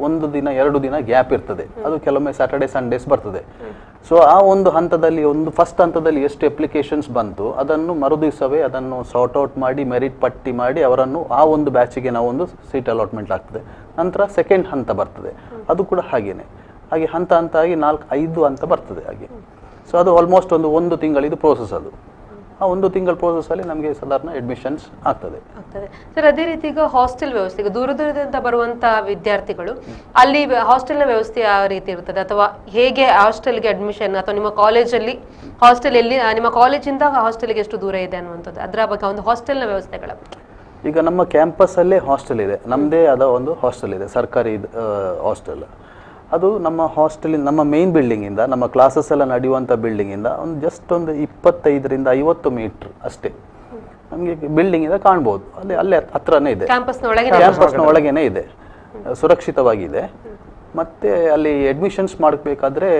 C: ಒಂದು ದಿನ 2 ದಿನ ಗ್ಯಾಪ್ ಇರ್ತದೆ. ಅದು ಕೆಲವೊಮ್ಮೆ ಸ್ಯಾಟರ್ಡೆ ಸಂಡೇಸ್ ಬರ್ತದೆ. ಸೊ ಆ ಒಂದು ಹಂತದಲ್ಲಿ ಫಸ್ಟ್ ಹಂತದಲ್ಲಿ ಎಷ್ಟು ಅಪ್ಲಿಕೇಶನ್ಸ್ ಬಂತು ಅದನ್ನು ಮರುದಿವಸವೇ ಅದನ್ನು ಸಾರ್ಟ್ ಔಟ್ ಮಾಡಿ ಮೆರಿಟ್ ಪಟ್ಟಿ ಮಾಡಿ ಅವರನ್ನು ಆ ಒಂದು ಬ್ಯಾಚಿಗೆ ನಾವೊಂದು ಸೀಟ್ ಅಲಾಟ್ಮೆಂಟ್ ಆಗ್ತದೆ. ನಂತರ ಸೆಕೆಂಡ್ ಹಂತ ಬರ್ತದೆ, ಅದು ಕೂಡ ಹಾಗೆ ಹಂತ ಆಗಿ 4-5 ಹಂತ ಬರ್ತದೆ ಹಾಗೆ. ಸೊ ಅದು ಆಲ್ಮೋಸ್ಟ್ ಒಂದು ತಿಂಗಳಿದು ಪ್ರೋಸೆಸ್. ಅದು ಆ 1 ತಿಂಗಳ ಪ್ರೋಸೆಸ್ ಅಲ್ಲಿ ನಮಗೆ ಸಾಧಾರಣ ಅಡ್ಮಿಷನ್ಸ್ ಆಗ್ತದೆ.
A: ಸರ್, ಅದೇ ರೀತಿ ಈಗ ಹಾಸ್ಟೆಲ್ ವ್ಯವಸ್ಥೆ, ಈಗ ದೂರದಿಂದ ಬರುವಂತ ವಿದ್ಯಾರ್ಥಿಗಳು ಅಲ್ಲಿ ಹಾಸ್ಟೆಲ್ನ ವ್ಯವಸ್ಥೆ ಯಾವ ರೀತಿ ಇರ್ತದೆ ಅಥವಾ ಹೇಗೆ ಹಾಸ್ಟೆಲ್ಗೆ ಅಡ್ಮಿಷನ್ ಅಥವಾ ನಿಮ್ಮ ಕಾಲೇಜಲ್ಲಿ ಹಾಸ್ಟೆಲ್ ಎಲ್ಲಿ, ನಿಮ್ಮ ಕಾಲೇಜಿಂದ ಹಾಸ್ಟೆಲ್ಗೆ ಎಷ್ಟು ದೂರ ಇದೆ ಅನ್ನುವಂಥದ್ದು, ಅದರ ಬಗ್ಗೆ ಒಂದು ಹಾಸ್ಟೆಲ್ನ ವ್ಯವಸ್ಥೆಗಳ ಬಗ್ಗೆ?
C: ಈಗ ನಮ್ಮ ಕ್ಯಾಂಪಸ್ ಅಲ್ಲೇ ಹಾಸ್ಟೆಲ್ ಇದೆ, ನಮ್ಮದೇ ಆದ ಒಂದು ಹಾಸ್ಟೆಲ್ ಇದೆ, ಸರ್ಕಾರಿ ಹಾಸ್ಟೆಲ್. ಅದು ನಮ್ಮ ಹಾಸ್ಟೆಲ್ ನಮ್ಮ ಮೇನ್ ಬಿಲ್ಡಿಂಗಿಂದ, ನಮ್ಮ ಕ್ಲಾಸಸ್ ಎಲ್ಲ ನಡೆಯುವಂಥ ಬಿಲ್ಡಿಂಗಿಂದ ಜಸ್ಟ್ ಒಂದು 25ರಿಂದ 50 ಮೀಟರ್ ಅಷ್ಟೇ ನಮಗೆ ಬಿಲ್ಡಿಂಗಿಂದ ಕಾಣ್ಬೋದು. ಅಲ್ಲೇ ಹತ್ರನೇ ಇದೆ, ಕ್ಯಾಂಪಸ್ನ ಒಳಗೇನೆ ಇದೆ, ಸುರಕ್ಷಿತವಾಗಿದೆ. ಮತ್ತು ಅಲ್ಲಿ ಅಡ್ಮಿಷನ್ಸ್ ಮಾಡಬೇಕಾದ್ರೆ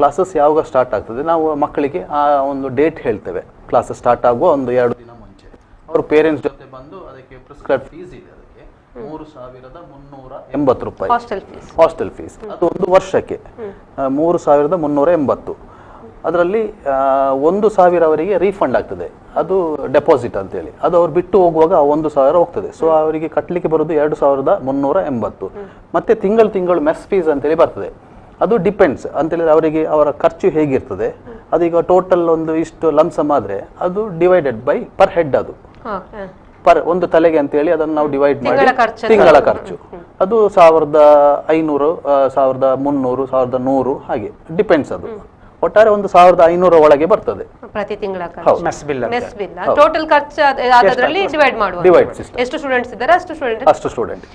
C: ಕ್ಲಾಸಸ್ ಯಾವಾಗ ಸ್ಟಾರ್ಟ್ ಆಗ್ತದೆ ನಾವು ಮಕ್ಕಳಿಗೆ ಆ ಒಂದು ಡೇಟ್ ಹೇಳ್ತೇವೆ. ಕ್ಲಾಸಸ್ ಸ್ಟಾರ್ಟ್ ಆಗುವ 1-2 ದಿನ ಮುಂಚೆ ಅವ್ರ ಪೇರೆಂಟ್ಸ್ ಜೊತೆ ಬಂದು ಅದಕ್ಕೆ ಪ್ರಿಸ್ಕ್ರೈಬ್ ಫೀಸ್ ಇದೆ, ಅದಕ್ಕೆ 3,380 ರೂಪಾಯಿ ಹಾಸ್ಟೆಲ್ ಫೀಸ್. ಅದು 1 ವರ್ಷಕ್ಕೆ 3,380. ಅದರಲ್ಲಿ 1,000 ಅವರಿಗೆ ರೀಫಂಡ್ ಆಗ್ತದೆ, ಅದು ಡೆಪಾಸಿಟ್ ಅಂತೇಳಿ. ಅದು ಅವ್ರು ಬಿಟ್ಟು ಹೋಗುವಾಗ 1,000 ಹೋಗ್ತದೆ. ಸೊ ಅವರಿಗೆ ಕಟ್ಟಲಿಕ್ಕೆ ಬರೋದು 2,380. ಮತ್ತೆ ತಿಂಗಳು ಮೆಸ್ ಫೀಸ್ ಅಂತೇಳಿ ಬರ್ತದೆ. ಅದು ಡಿಪೆಂಡ್ಸ್ ಅಂತೇಳಿದ್ರೆ ಅವರಿಗೆ ಅವರ ಖರ್ಚು ಹೇಗಿರ್ತದೆ. ಅದೀಗ ಟೋಟಲ್ ಇಷ್ಟು ಲಂಸಮ್ ಆದರೆ ಅದು ಡಿವೈಡೆಡ್ ಬೈ ಪರ್ ಹೆಡ್, ಅದು ಒಂದು ತಲೆಗೆ ಅಂತೇಳಿ ಅದನ್ನು ನಾವು ಡಿವೈಡ್ ಮಾಡಿ ತಿಂಗಳ ಖರ್ಚು ಅದು 1,500, 1,300, 1,100 ಹಾಗೆ ಡಿಪೆಂಡ್ಸ್. ಅದು ಒಟ್ಟಾರೆ 1,500 ಒಳಗೆ ಬರ್ತದೆ
A: ಪ್ರತಿ ತಿಂಗಳ
B: ಮೆಸ್ ಬಿಲ್.
A: ಟೋಟಲ್ ಖರ್ಚು ಅದರಲ್ಲಿ ಡಿವೈಡ್ ಮಾಡುವ ಎಷ್ಟು ಸ್ಟೂಡೆಂಟ್ಸ್ ಇದ್ದಾರೆ ಅಷ್ಟು ಸ್ಟೂಡೆಂಟ್.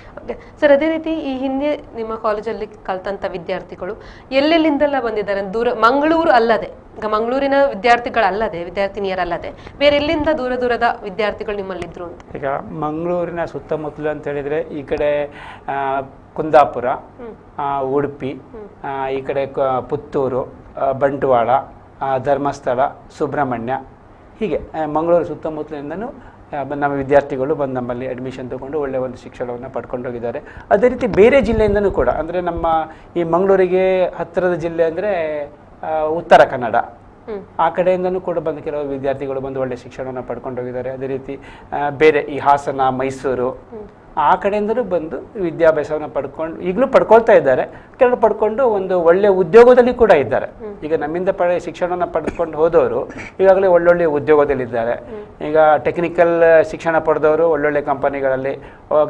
A: ಸರ್, ಅದೇ ರೀತಿ ಈ ಹಿಂದೆ ನಿಮ್ಮ ಕಾಲೇಜಲ್ಲಿ ಕಲ್ತಂತ ವಿದ್ಯಾರ್ಥಿಗಳು ಎಲ್ಲೆಲ್ಲಿಂದೆಲ್ಲ ಬಂದಿದ್ದಾರೆ? ಮಂಗಳೂರು ಅಲ್ಲದೆ, ಈಗ ಮಂಗಳೂರಿನ ವಿದ್ಯಾರ್ಥಿಗಳಲ್ಲದೆ, ವಿದ್ಯಾರ್ಥಿನಿಯರಲ್ಲದೆ ಬೇರೆ ಎಲ್ಲಿಂದ ದೂರದ ವಿದ್ಯಾರ್ಥಿಗಳು ನಿಮ್ಮಲ್ಲಿದ್ರು ಅಂತ?
B: ಈಗ ಮಂಗಳೂರಿನ ಸುತ್ತಮುತ್ತಲು ಅಂತ ಹೇಳಿದ್ರೆ ಈ ಕಡೆ ಕುಂದಾಪುರ, ಉಡುಪಿ, ಈ ಕಡೆ ಪುತ್ತೂರು, ಬಂಟ್ವಾಳ, ಧರ್ಮಸ್ಥಳ, ಸುಬ್ರಹ್ಮಣ್ಯ, ಹೀಗೆ ಮಂಗಳೂರು ಸುತ್ತಮುತ್ತಲಿಂದನೂ ನಮ್ಮ ವಿದ್ಯಾರ್ಥಿಗಳು ಬಂದು ನಮ್ಮಲ್ಲಿ ಅಡ್ಮಿಷನ್ ತಗೊಂಡು ಒಳ್ಳೆಯ ಒಂದು ಶಿಕ್ಷಣವನ್ನು ಪಡ್ಕೊಂಡು ಹೋಗಿದ್ದಾರೆ. ಅದೇ ರೀತಿ ಬೇರೆ ಜಿಲ್ಲೆಯಿಂದನೂ ಕೂಡ, ಅಂದರೆ ನಮ್ಮ ಈ ಮಂಗಳೂರಿಗೆ ಹತ್ತಿರದ ಜಿಲ್ಲೆ ಅಂದರೆ ಉತ್ತರ ಕನ್ನಡ, ಆ ಕಡೆಯಿಂದನೂ ಕೂಡ ಬಂದು ಕೆಲವು ವಿದ್ಯಾರ್ಥಿಗಳು ಬಂದು ಒಳ್ಳೆಯ ಶಿಕ್ಷಣವನ್ನು ಪಡ್ಕೊಂಡು ಹೋಗಿದ್ದಾರೆ. ಅದೇ ರೀತಿ ಬೇರೆ ಈ ಹಾಸನ, ಮೈಸೂರು, ಆ ಕಡೆಯಿಂದಲೂ ಬಂದು ವಿದ್ಯಾಭ್ಯಾಸವನ್ನು ಪಡ್ಕೊಂಡು ಈಗಲೂ ಪಡ್ಕೊಳ್ತಾ ಇದ್ದಾರೆ. ಕೆಲವರು ಪಡ್ಕೊಂಡು ಒಂದು ಒಳ್ಳೆಯ ಉದ್ಯೋಗದಲ್ಲಿ ಕೂಡ ಇದ್ದಾರೆ. ಈಗ ನಮ್ಮಿಂದ ಶಿಕ್ಷಣವನ್ನು ಪಡೆದುಕೊಂಡು ಹೋದವರು ಈಗಾಗಲೇ ಒಳ್ಳೊಳ್ಳೆ ಉದ್ಯೋಗದಲ್ಲಿದ್ದಾರೆ. ಈಗ ಟೆಕ್ನಿಕಲ್ ಶಿಕ್ಷಣ ಪಡೆದವರು ಒಳ್ಳೊಳ್ಳೆ ಕಂಪನಿಗಳಲ್ಲಿ,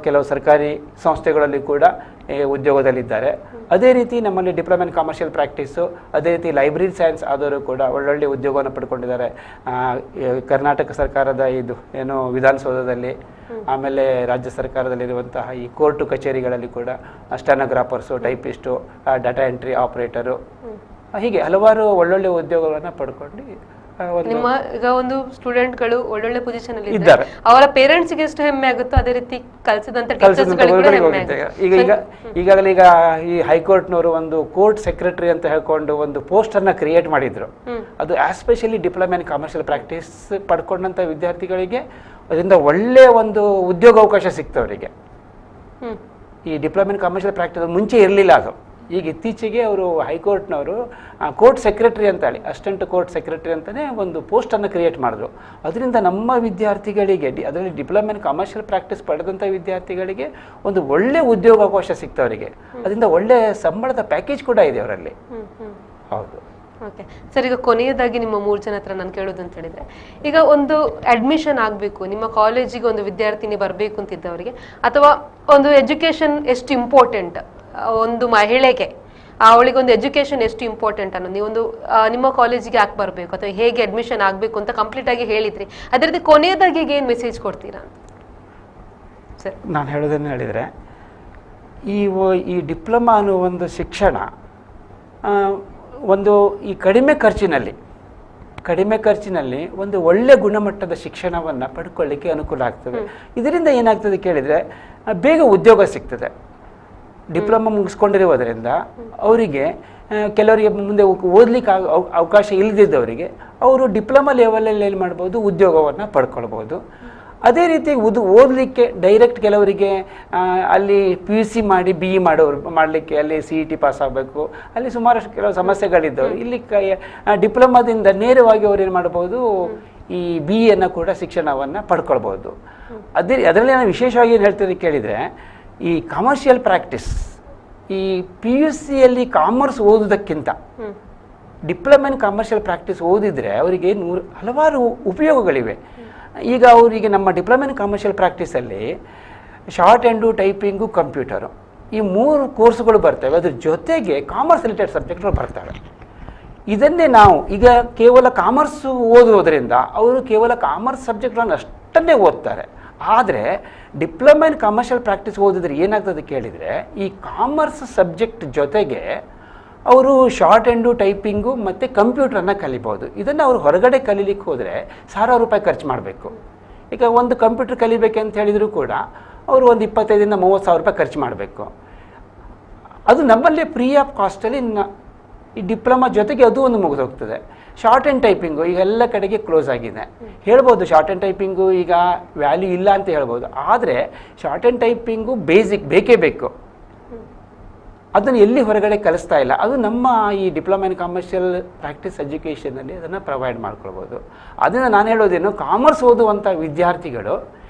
B: ಕೆಲವು ಸರ್ಕಾರಿ ಸಂಸ್ಥೆಗಳಲ್ಲಿ ಕೂಡ ಉದ್ಯೋಗದಲ್ಲಿದ್ದಾರೆ. ಅದೇ ರೀತಿ ನಮ್ಮಲ್ಲಿ ಡಿಪ್ಲೊಮಾ ಇನ್ ಕಮರ್ಷಿಯಲ್ ಪ್ರಾಕ್ಟೀಸು, ಅದೇ ರೀತಿ ಲೈಬ್ರರಿ ಸೈನ್ಸ್ ಆದವರು ಕೂಡ ಒಳ್ಳೊಳ್ಳೆ ಉದ್ಯೋಗವನ್ನು ಪಡ್ಕೊಂಡಿದ್ದಾರೆ. ಕರ್ನಾಟಕ ಸರ್ಕಾರದ ಏನು ವಿಧಾನಸೌಧದಲ್ಲಿ, ಆಮೇಲೆ ರಾಜ್ಯ ಸರ್ಕಾರದಲ್ಲಿರುವಂತಹ ಈ ಕೋರ್ಟು ಕಚೇರಿಗಳಲ್ಲಿ ಕೂಡ ಸ್ಟೆನೋಗ್ರಾಫರ್ಸು, ಟೈಪಿಸ್ಟು, ಡಾಟಾ ಎಂಟ್ರಿ ಆಪರೇಟರು, ಹೀಗೆ ಹಲವಾರು ಒಳ್ಳೊಳ್ಳೆ ಉದ್ಯೋಗಗಳನ್ನು ಪಡ್ಕೊಂಡು
A: ನಿಮ್ಮ ಈಗ ಒಂದು ಸ್ಟೂಡೆಂಟ್ಗಳು ಒಳ್ಳೊಳ್ಳೆ ಪೊಸಿಷನ್ ಅಲ್ಲಿ ಇದ್ದಾರೆ. ಅವರ ಪೇರೆಂಟ್ಸ್ ಗೆ ಎಷ್ಟು ಹೆಮ್ಮೆ ಆಗುತ್ತೋ ಅದೇ ರೀತಿ ಕಲಿಸಿದಂತ
B: ಈಗಾಗಲೇ ಈಗ ಈ ಹೈಕೋರ್ಟ್ನವರು ಒಂದು ಕೋರ್ಟ್ ಸೆಕ್ರೆಟರಿ ಅಂತ ಹೇಳ್ಕೊಂಡು ಒಂದು ಪೋಸ್ಟ್ ಅನ್ನ ಕ್ರಿಯೇಟ್ ಮಾಡಿದ್ರು. ಅದು especially diploma in commercial practice ಪಡ್ಕೊಂಡಂತ ವಿದ್ಯಾರ್ಥಿಗಳಿಗೆ ಅದರಿಂದ ಒಳ್ಳೆಯ ಒಂದು ಉದ್ಯೋಗ ಅವಕಾಶ ಸಿಕ್ತವರಿಗೆ. ಈ ಡಿಪ್ಲೊಮಾ ಇನ್ ಕಮರ್ಷಿಯಲ್ ಪ್ರಾಕ್ಟೀಸ್ ಮುಂಚೆ ಇರಲಿಲ್ಲ, ಅದು ಈಗ ಇತ್ತೀಚೆಗೆ ಅವರು ಹೈಕೋರ್ಟ್ನವರು ಕೋರ್ಟ್ ಸೆಕ್ರೆಟರಿ ಅಂತೇಳಿ ಅಸಿಸ್ಟೆಂಟ್ ಕೋರ್ಟ್ ಸೆಕ್ರೆಟರಿ ಅಂತಲೇ ಒಂದು ಪೋಸ್ಟನ್ನು ಕ್ರಿಯೇಟ್ ಮಾಡಿದ್ರು. ಅದರಿಂದ ನಮ್ಮ ವಿದ್ಯಾರ್ಥಿಗಳಿಗೆ ಅದರಲ್ಲಿ ಡಿಪ್ಲೊಮಾ ಇನ್ ಕಮರ್ಷಿಯಲ್ ಪ್ರಾಕ್ಟೀಸ್ ಪಡೆದಂಥ ವಿದ್ಯಾರ್ಥಿಗಳಿಗೆ ಒಂದು ಒಳ್ಳೆ ಉದ್ಯೋಗಾವಕಾಶ ಸಿಗ್ತವರಿಗೆ. ಅದರಿಂದ ಒಳ್ಳೆ ಸಂಬಳದ ಪ್ಯಾಕೇಜ್ ಕೂಡ ಇದೆ ಅವರಲ್ಲಿ. ಹೌದು.
A: ಓಕೆ ಸರ್, ಈಗ ಕೊನೆಯದಾಗಿ ನಿಮ್ಮ 3 ಜನ ಹತ್ರ ನಾನು ಕೇಳೋದು ಅಂತ ಹೇಳಿದ್ರೆ, ಈಗ ಒಂದು ಅಡ್ಮಿಷನ್ ಆಗಬೇಕು, ನಿಮ್ಮ ಕಾಲೇಜಿಗೆ ಒಂದು ವಿದ್ಯಾರ್ಥಿನಿ ಬರಬೇಕು ಅಂತಿದ್ದವರಿಗೆ, ಅಥವಾ ಒಂದು ಎಜುಕೇಶನ್ ಎಷ್ಟು ಇಂಪಾರ್ಟೆಂಟ್ ಒಂದು ಮಹಿಳೆಗೆ, ಅವಳಿಗೆ ಒಂದು ಎಜುಕೇಶನ್ ಎಷ್ಟು ಇಂಪಾರ್ಟೆಂಟ್ ಅನ್ನೋದು ನೀವೊಂದು ನಿಮ್ಮ ಕಾಲೇಜಿಗೆ ಯಾಕೆ ಬರಬೇಕು ಅಥವಾ ಹೇಗೆ ಅಡ್ಮಿಷನ್ ಆಗಬೇಕು ಅಂತ ಕಂಪ್ಲೀಟ್ ಆಗಿ ಹೇಳಿದ್ರಿ. ಅದರದ್ದು ಕೊನೆಯದಾಗಿ ಏನು ಮೆಸೇಜ್ ಕೊಡ್ತೀರಾ ಅಂತ ಸರ್?
B: ನಾನು ಹೇಳೋದನ್ನು ಹೇಳಿದರೆ, ಈ ಡಿಪ್ಲೊಮಾ ಅನ್ನೋ ಒಂದು ಶಿಕ್ಷಣ ಒಂದು ಈ ಕಡಿಮೆ ಖರ್ಚಿನಲ್ಲಿ ಒಂದು ಒಳ್ಳೆ ಗುಣಮಟ್ಟದ ಶಿಕ್ಷಣವನ್ನು ಪಡ್ಕೊಳ್ಳಿಕ್ಕೆ ಅನುಕೂಲ ಆಗ್ತದೆ. ಇದರಿಂದ ಏನಾಗ್ತದೆ ಕೇಳಿದರೆ, ಬೇಗ ಉದ್ಯೋಗ ಸಿಗ್ತದೆ. ಡಿಪ್ಲೊಮಾ ಮುಗಿಸ್ಕೊಂಡಿರುವುದರಿಂದ ಅವರಿಗೆ ಕೆಲವರಿಗೆ ಮುಂದೆ ಓದಲಿಕ್ಕೆ ಅವಕಾಶ ಇಲ್ಲದಿದ್ದವರಿಗೆ ಅವರು ಡಿಪ್ಲೊಮಾ ಲೆವೆಲಲ್ಲಿ ಏನು ಮಾಡ್ಬೋದು, ಉದ್ಯೋಗವನ್ನು ಪಡ್ಕೊಳ್ಬೋದು. ಅದೇ ರೀತಿ ಓದಲಿಕ್ಕೆ ಡೈರೆಕ್ಟ್ ಕೆಲವರಿಗೆ ಅಲ್ಲಿ PUC ಮಾಡಿ BE ಮಾಡಲಿಕ್ಕೆ ಅಲ್ಲಿ CET ಪಾಸ್ ಆಗಬೇಕು, ಅಲ್ಲಿ ಸುಮಾರು ಕೆಲವು ಸಮಸ್ಯೆಗಳಿದ್ದವರು ಇಲ್ಲಿ ಡಿಪ್ಲೊಮಾದಿಂದ ನೇರವಾಗಿ ಅವ್ರು ಏನು ಮಾಡ್ಬೋದು, ಈ BEಯನ್ನು ಕೂಡ ಶಿಕ್ಷಣವನ್ನು ಪಡ್ಕೊಳ್ಬೋದು. ಅದರಲ್ಲಿ ನಾನು ವಿಶೇಷವಾಗಿ ಏನು ಹೇಳ್ತೀನಿ ಕೇಳಿದರೆ, ಈ ಕಮರ್ಷಿಯಲ್ ಪ್ರಾಕ್ಟೀಸ್ ಈ PUCಯಲ್ಲಿ ಕಾಮರ್ಸ್ ಓದೋದಕ್ಕಿಂತ ಡಿಪ್ಲೊಮಾ ಇನ್ ಕಮರ್ಷಿಯಲ್ ಪ್ರಾಕ್ಟೀಸ್ ಓದಿದರೆ ಅವರಿಗೆ ಹಲವಾರು ಉಪಯೋಗಗಳಿವೆ. ಈಗ ಅವರಿಗೆ ನಮ್ಮ ಡಿಪ್ಲೊಮಾ ಇನ್ ಕಮರ್ಷಿಯಲ್ ಪ್ರಾಕ್ಟೀಸಲ್ಲಿ ಶಾರ್ಟ್ ಹ್ಯಾಂಡು, ಟೈಪಿಂಗು, ಕಂಪ್ಯೂಟರು ಈ 3 ಕೋರ್ಸ್ಗಳು ಬರ್ತವೆ. ಅದ್ರ ಜೊತೆಗೆ ಕಾಮರ್ಸ್ ರಿಲೇಟೆಡ್ ಸಬ್ಜೆಕ್ಟ್ಗಳು ಬರ್ತವೆ. ಇದನ್ನೇ ನಾವು ಈಗ ಕೇವಲ ಕಾಮರ್ಸು ಓದುವುದರಿಂದ ಅವರು ಕೇವಲ ಕಾಮರ್ಸ್ ಸಬ್ಜೆಕ್ಟ್ಗಳನ್ನು ಅಷ್ಟನ್ನೇ ಓದ್ತಾರೆ. ಆದರೆ ಡಿಪ್ಲೊಮಾ ಇನ್ ಕಮರ್ಷಿಯಲ್ ಪ್ರಾಕ್ಟೀಸ್ ಓದಿದ್ರೆ ಏನಾಗ್ತದೆ ಕೇಳಿದರೆ, ಈ ಕಾಮರ್ಸ್ ಸಬ್ಜೆಕ್ಟ್ ಜೊತೆಗೆ ಅವರು ಶಾರ್ಟ್ ಹ್ಯಾಂಡು, ಟೈಪಿಂಗು ಮತ್ತು ಕಂಪ್ಯೂಟ್ರನ್ನು ಕಲಿಬೋದು. ಇದನ್ನು ಅವರು ಹೊರಗಡೆ ಕಲೀಲಿಕ್ಕೆ ಹೋದರೆ 1,000 ರೂಪಾಯಿ ಖರ್ಚು ಮಾಡಬೇಕು. ಈಗ ಒಂದು ಕಂಪ್ಯೂಟರ್ ಕಲಿಬೇಕಂತ ಹೇಳಿದರೂ ಕೂಡ ಅವರು ಒಂದು 25,000 30,000 ರೂಪಾಯಿ ಖರ್ಚು ಮಾಡಬೇಕು. ಅದು ನಮ್ಮಲ್ಲಿ ಫ್ರೀ ಆಫ್ ಕಾಸ್ಟಲ್ಲಿ ಈ ಡಿಪ್ಲೊಮಾ ಜೊತೆಗೆ ಅದು ಒಂದು ಮುಗಿದೋಗ್ತದೆ. ಶಾರ್ಟ್ ಆ್ಯಂಡ್ ಟೈಪಿಂಗು ಈಗ ಎಲ್ಲ ಕಡೆಗೆ ಕ್ಲೋಸ್ ಆಗಿದೆ. ಹೇಳ್ಬೋದು ಶಾರ್ಟ್ ಆ್ಯಂಡ್ ಟೈಪಿಂಗು ಈಗ ವ್ಯಾಲ್ಯೂ ಇಲ್ಲ ಅಂತ ಹೇಳ್ಬೋದು. ಆದರೆ ಶಾರ್ಟ್ ಆ್ಯಂಡ್ ಟೈಪಿಂಗು ಬೇಕೇ ಬೇಕು. ಅದನ್ನು ಎಲ್ಲಿ ಹೊರಗಡೆ ಕಲಿಸ್ತಾ ಇಲ್ಲ. ಅದು ನಮ್ಮ ಈ ಡಿಪ್ಲೊಮಾ ಇನ್ ಕಮರ್ಷಿಯಲ್ ಪ್ರಾಕ್ಟೀಸ್ ಎಜುಕೇಷನಲ್ಲಿ ಅದನ್ನು ಪ್ರೊವೈಡ್ ಮಾಡ್ಕೊಳ್ಬೋದು. ಅದನ್ನು ನಾನು ಹೇಳೋದೇನು, ಕಾಮರ್ಸ್ ಓದುವಂಥ ವಿದ್ಯಾರ್ಥಿಗಳು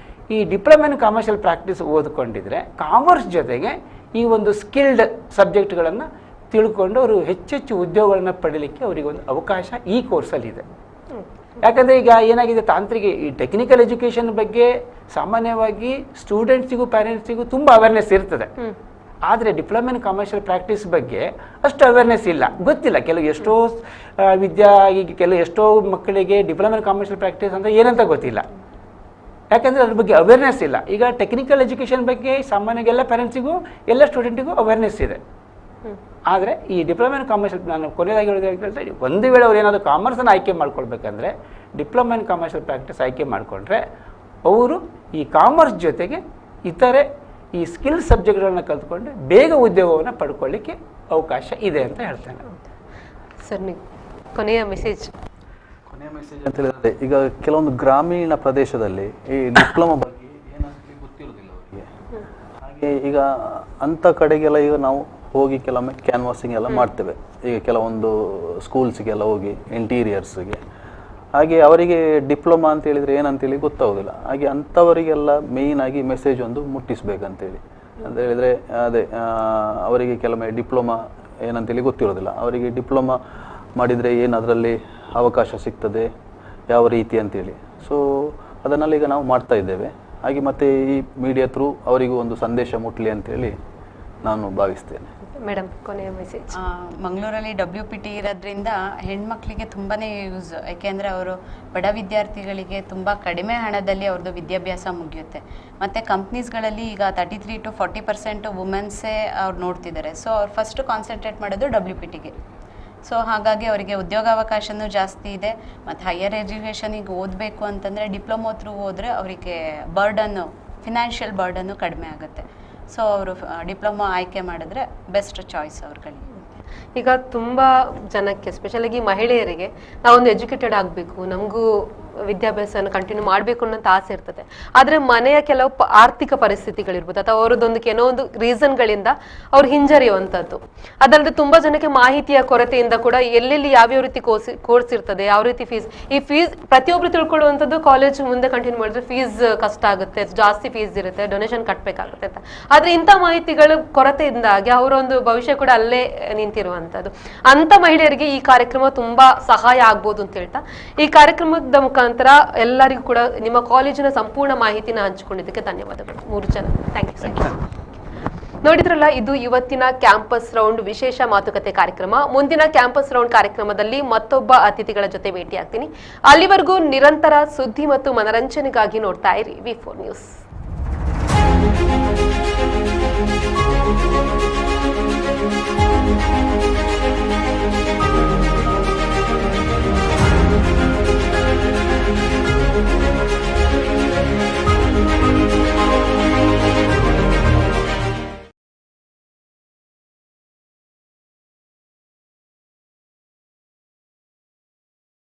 B: ಈ ಡಿಪ್ಲೊಮಾ ಇನ್ ಕಮರ್ಷಿಯಲ್ ಪ್ರಾಕ್ಟೀಸ್ ಓದ್ಕೊಂಡಿದ್ರೆ ಕಾಮರ್ಸ್ ಜೊತೆಗೆ ಈ ಒಂದು ಸ್ಕಿಲ್ಡ್ ಸಬ್ಜೆಕ್ಟ್ಗಳನ್ನು ತಿಳ್ಕೊಂಡು ಅವರು ಹೆಚ್ಚೆಚ್ಚು ಉದ್ಯೋಗಗಳನ್ನು ಪಡೀಲಿಕ್ಕೆ ಅವರಿಗೆ ಒಂದು ಅವಕಾಶ ಈ ಕೋರ್ಸಲ್ಲಿದೆ. ಯಾಕಂದರೆ ಈಗ ಏನಾಗಿದೆ, ತಾಂತ್ರಿಕ ಈ ಟೆಕ್ನಿಕಲ್ ಎಜುಕೇಷನ್ ಬಗ್ಗೆ ಸಾಮಾನ್ಯವಾಗಿ ಸ್ಟೂಡೆಂಟ್ಸಿಗೂ ಪ್ಯಾರೆಂಟ್ಸಿಗೂ ತುಂಬ ಅವೇರ್ನೆಸ್ ಇರ್ತದೆ. ಆದರೆ ಡಿಪ್ಲೊಮಾ ಇನ್ ಕಮರ್ಷಿಯಲ್ ಪ್ರಾಕ್ಟೀಸ್ ಬಗ್ಗೆ ಅಷ್ಟು ಅವೇರ್ನೆಸ್ ಇಲ್ಲ, ಗೊತ್ತಿಲ್ಲ. ಎಷ್ಟೋ ಮಕ್ಕಳಿಗೆ ಡಿಪ್ಲೊಮಾ ಇನ್ ಕಮರ್ಷಿಯಲ್ ಪ್ರಾಕ್ಟೀಸ್ ಅಂದರೆ ಏನಂತ ಗೊತ್ತಿಲ್ಲ. ಯಾಕಂದರೆ ಅದ್ರ ಬಗ್ಗೆ ಅವೇರ್ನೆಸ್ ಇಲ್ಲ. ಈಗ ಟೆಕ್ನಿಕಲ್ ಎಜುಕೇಷನ್ ಬಗ್ಗೆ ಸಾಮಾನ್ಯವಾಗಿ ಎಲ್ಲ ಪ್ಯಾರೆಂಟ್ಸಿಗೂ ಎಲ್ಲ ಸ್ಟೂಡೆಂಟಿಗೂ ಅವೇರ್ನೆಸ್ ಇದೆ. ಆದರೆ ಈ ಡಿಪ್ಲೊಮಾ ಇನ್ ಕಮರ್ಷಿಯಲ್, ನಾನು ಕೊನೆಯದಾಗಿ ಹೇಳಿದ್ರೆ, ಒಂದು ವೇಳೆ ಅವ್ರು ಏನಾದರೂ ಕಾಮರ್ಸನ್ನು ಆಯ್ಕೆ ಮಾಡ್ಕೊಳ್ಬೇಕಂದ್ರೆ ಡಿಪ್ಲೊಮಾ ಇನ್ ಕಮರ್ಷಿಯಲ್ ಪ್ರಾಕ್ಟೀಸ್ ಆಯ್ಕೆ ಮಾಡಿಕೊಂಡ್ರೆ ಅವರು ಈ ಕಾಮರ್ಸ್ ಜೊತೆಗೆ ಇತರೆ ಈ ಸ್ಕಿಲ್ ಸಬ್ಜೆಕ್ಟ್ಗಳನ್ನ ಕಲ್ತ್ಕೊಂಡು ಬೇಗ ಉದ್ಯೋಗವನ್ನು ಪಡ್ಕೊಳ್ಳಿಕ್ಕೆ ಅವಕಾಶ ಇದೆ ಅಂತ ಹೇಳ್ತೇನೆ.
A: ಸರ್, ನೀವು ಕೊನೆಯ ಮೆಸೇಜ್
C: ಅಂತ ಹೇಳಿದ್ರೆ, ಈಗ ಕೆಲವೊಂದು ಗ್ರಾಮೀಣ ಪ್ರದೇಶದಲ್ಲಿ ಈ ಡಿಪ್ಲೊಮಾ ಬಗ್ಗೆ ಏನಂತ ಗೊತ್ತಿರೋದಿಲ್ಲ ಅವರಿಗೆ. ಹಾಗೆ ಈಗ ಅಂಥ ಕಡೆಗೆಲ್ಲ ಈಗ ನಾವು ಹೋಗಿ ಕೆಲವೊಮ್ಮೆ ಕ್ಯಾನ್ವಾಸಿಂಗ್ ಎಲ್ಲ ಮಾಡ್ತೇವೆ. ಈಗ ಕೆಲವೊಂದು ಸ್ಕೂಲ್ಸ್ಗೆಲ್ಲ ಹೋಗಿ ಇಂಟೀರಿಯರ್ಸ್ಗೆ, ಹಾಗೆ ಅವರಿಗೆ ಡಿಪ್ಲೊಮಾ ಅಂತ ಹೇಳಿದರೆ ಏನಂತೇಳಿ ಗೊತ್ತಾಗೋದಿಲ್ಲ. ಹಾಗೆ ಅಂಥವರಿಗೆಲ್ಲ ಮೇಯ್ನಾಗಿ ಮೆಸೇಜ್ ಒಂದು ಮುಟ್ಟಿಸ್ಬೇಕಂತೇಳಿ ಅಂತ ಹೇಳಿದರೆ, ಅದೇ ಅವರಿಗೆ ಕೆಲವೊಮ್ಮೆ ಡಿಪ್ಲೊಮಾ ಏನಂತೇಳಿ ಗೊತ್ತಿರೋದಿಲ್ಲ. ಅವರಿಗೆ ಡಿಪ್ಲೊಮಾ ಮಾಡಿದರೆ ಏನು ಅದರಲ್ಲಿ ಅವಕಾಶ ಸಿಗ್ತದೆ, ಯಾವ ರೀತಿ ಅಂತೇಳಿ. ಸೊ ಅದನ್ನೆಲ್ಲ ಈಗ ನಾವು ಮಾಡ್ತಾ ಇದ್ದೇವೆ. ಹಾಗೆ ಮತ್ತು ಈ ಮೀಡಿಯಾ ಥ್ರೂ ಅವರಿಗೂ ಒಂದು ಸಂದೇಶ ಮುಟ್ಟಲಿ ಅಂತೇಳಿ ನಾನು ಭಾವಿಸ್ತೇನೆ.
A: ಮೇಡಮ್, ಕೊನೆಯ ಮೆಸೇಜ್.
D: ಮಂಗಳೂರಲ್ಲಿ WPT ಇರೋದ್ರಿಂದ ಹೆಣ್ಮಕ್ಳಿಗೆ ತುಂಬಾ ಯೂಸ್. ಯಾಕೆಂದರೆ ಅವರು ಬಡ ವಿದ್ಯಾರ್ಥಿಗಳಿಗೆ ತುಂಬ ಕಡಿಮೆ ಹಣದಲ್ಲಿ ಅವ್ರದ್ದು ವಿದ್ಯಾಭ್ಯಾಸ ಮುಗಿಯುತ್ತೆ. ಮತ್ತು ಕಂಪ್ನೀಸ್ಗಳಲ್ಲಿ ಈಗ 33 to 40% ವುಮೆನ್ಸೇ ಅವ್ರು ನೋಡ್ತಿದ್ದಾರೆ. ಸೊ ಅವ್ರು ಫಸ್ಟ್ ಕಾನ್ಸಂಟ್ರೇಟ್ ಮಾಡೋದು WPTಗೆ. ಸೊ ಹಾಗಾಗಿ ಅವರಿಗೆ ಉದ್ಯೋಗಾವಕಾಶನೂ ಜಾಸ್ತಿ ಇದೆ. ಮತ್ತು ಹೈಯರ್ ಎಜುಕೇಷನಿಗೆ ಓದಬೇಕು ಅಂತಂದರೆ ಡಿಪ್ಲೊಮಾ ಥ್ರೂ ಹೋದರೆ ಅವರಿಗೆ ಫಿನಾನ್ಷಿಯಲ್ ಬರ್ಡನ್ನು ಕಡಿಮೆ ಆಗುತ್ತೆ. ಸೊ ಅವರು ಡಿಪ್ಲೊಮಾ ಆಯ್ಕೆ ಮಾಡಿದ್ರೆ ಬೆಸ್ಟ್ ಚಾಯ್ಸ್ ಅವ್ರುಗಳಿಗೆ.
A: ಈಗ ತುಂಬ ಜನಕ್ಕೆ, ಎಸ್ಪೆಷಲಾಗಿ ಮಹಿಳೆಯರಿಗೆ, ನಾವೊಂದು ಎಜುಕೇಟೆಡ್ ಆಗಬೇಕು, ನಮಗೂ ವಿದ್ಯಾಭ್ಯಾಸನ ಕಂಟಿನ್ಯೂ ಮಾಡಬೇಕು ಅನ್ನೋಂಥ ಆಸೆ ಇರ್ತದೆ. ಆದರೆ ಮನೆಯ ಕೆಲವು ಆರ್ಥಿಕ ಪರಿಸ್ಥಿತಿಗಳಿರ್ಬೋದು ಅಥವಾ ಅವರದೊಂದು ಏನೋ ಒಂದು ರೀಸನ್ಗಳಿಂದ ಅವ್ರು ಹಿಂಜರಿಯುವಂಥದ್ದು. ಅದಲ್ಲದೆ ತುಂಬಾ ಜನಕ್ಕೆ ಮಾಹಿತಿಯ ಕೊರತೆಯಿಂದ ಕೂಡ ಎಲ್ಲೆಲ್ಲಿ ಯಾವ್ಯಾವ ರೀತಿ ಕೋರ್ಸ್ ಇರ್ತದೆ, ಯಾವ ರೀತಿ ಫೀಸ್ ಪ್ರತಿಯೊಬ್ರು ತಿಳ್ಕೊಳ್ಳುವಂಥದ್ದು ಕಾಲೇಜ್ ಮುಂದೆ ಕಂಟಿನ್ಯೂ ಮಾಡಿದ್ರೆ ಫೀಸ್ ಕಷ್ಟ ಆಗುತ್ತೆ, ಜಾಸ್ತಿ ಫೀಸ್ ಇರುತ್ತೆ, ಡೊನೇಷನ್ ಕಟ್ಟಬೇಕಾಗುತ್ತೆ ಅಂತ. ಆದ್ರೆ ಇಂಥ ಮಾಹಿತಿಗಳ ಕೊರತೆಯಿಂದಾಗಿ ಅವರೊಂದು ಭವಿಷ್ಯ ಕೂಡ ಅಲ್ಲೇ ನಿಂತಿರುವಂಥದ್ದು. ಅಂತ ಮಹಿಳೆಯರಿಗೆ ಈ ಕಾರ್ಯಕ್ರಮ ತುಂಬಾ ಸಹಾಯ ಆಗ್ಬೋದು ಅಂತ ಹೇಳ್ತಾ ಈ ಕಾರ್ಯಕ್ರಮದ ಮುಖಾಂತರ ಎಲ್ಲರಿಗೂ ಕೂಡ ನಿಮ್ಮ ಕಾಲೇಜಿನ ಸಂಪೂರ್ಣ ಮಾಹಿತಿನ ಹಂಚಿಕೊಂಡಿದ್ದಕ್ಕೆ ಧನ್ಯವಾದಗಳು 3 ಜನ. Thank you. ನೋಡಿದ್ರಲ್ಲ, ಇದು ಇವತ್ತಿನ ಕ್ಯಾಂಪಸ್ ರೌಂಡ್ ವಿಶೇಷ ಮಾತುಕತೆ ಕಾರ್ಯಕ್ರಮ. ಮುಂದಿನ ಕ್ಯಾಂಪಸ್ ರೌಂಡ್ ಕಾರ್ಯಕ್ರಮದಲ್ಲಿ ಮತ್ತೊಬ್ಬ ಅತಿಥಿಗಳ ಜೊತೆ ಭೇಟಿಯಾಗ್ತೀನಿ. ಅಲ್ಲಿವರೆಗೂ ನಿರಂತರ ಸುದ್ದಿ ಮತ್ತು ಮನರಂಜನೆಗಾಗಿ ನೋಡ್ತಾ ಇರಿ V4 ನ್ಯೂಸ್.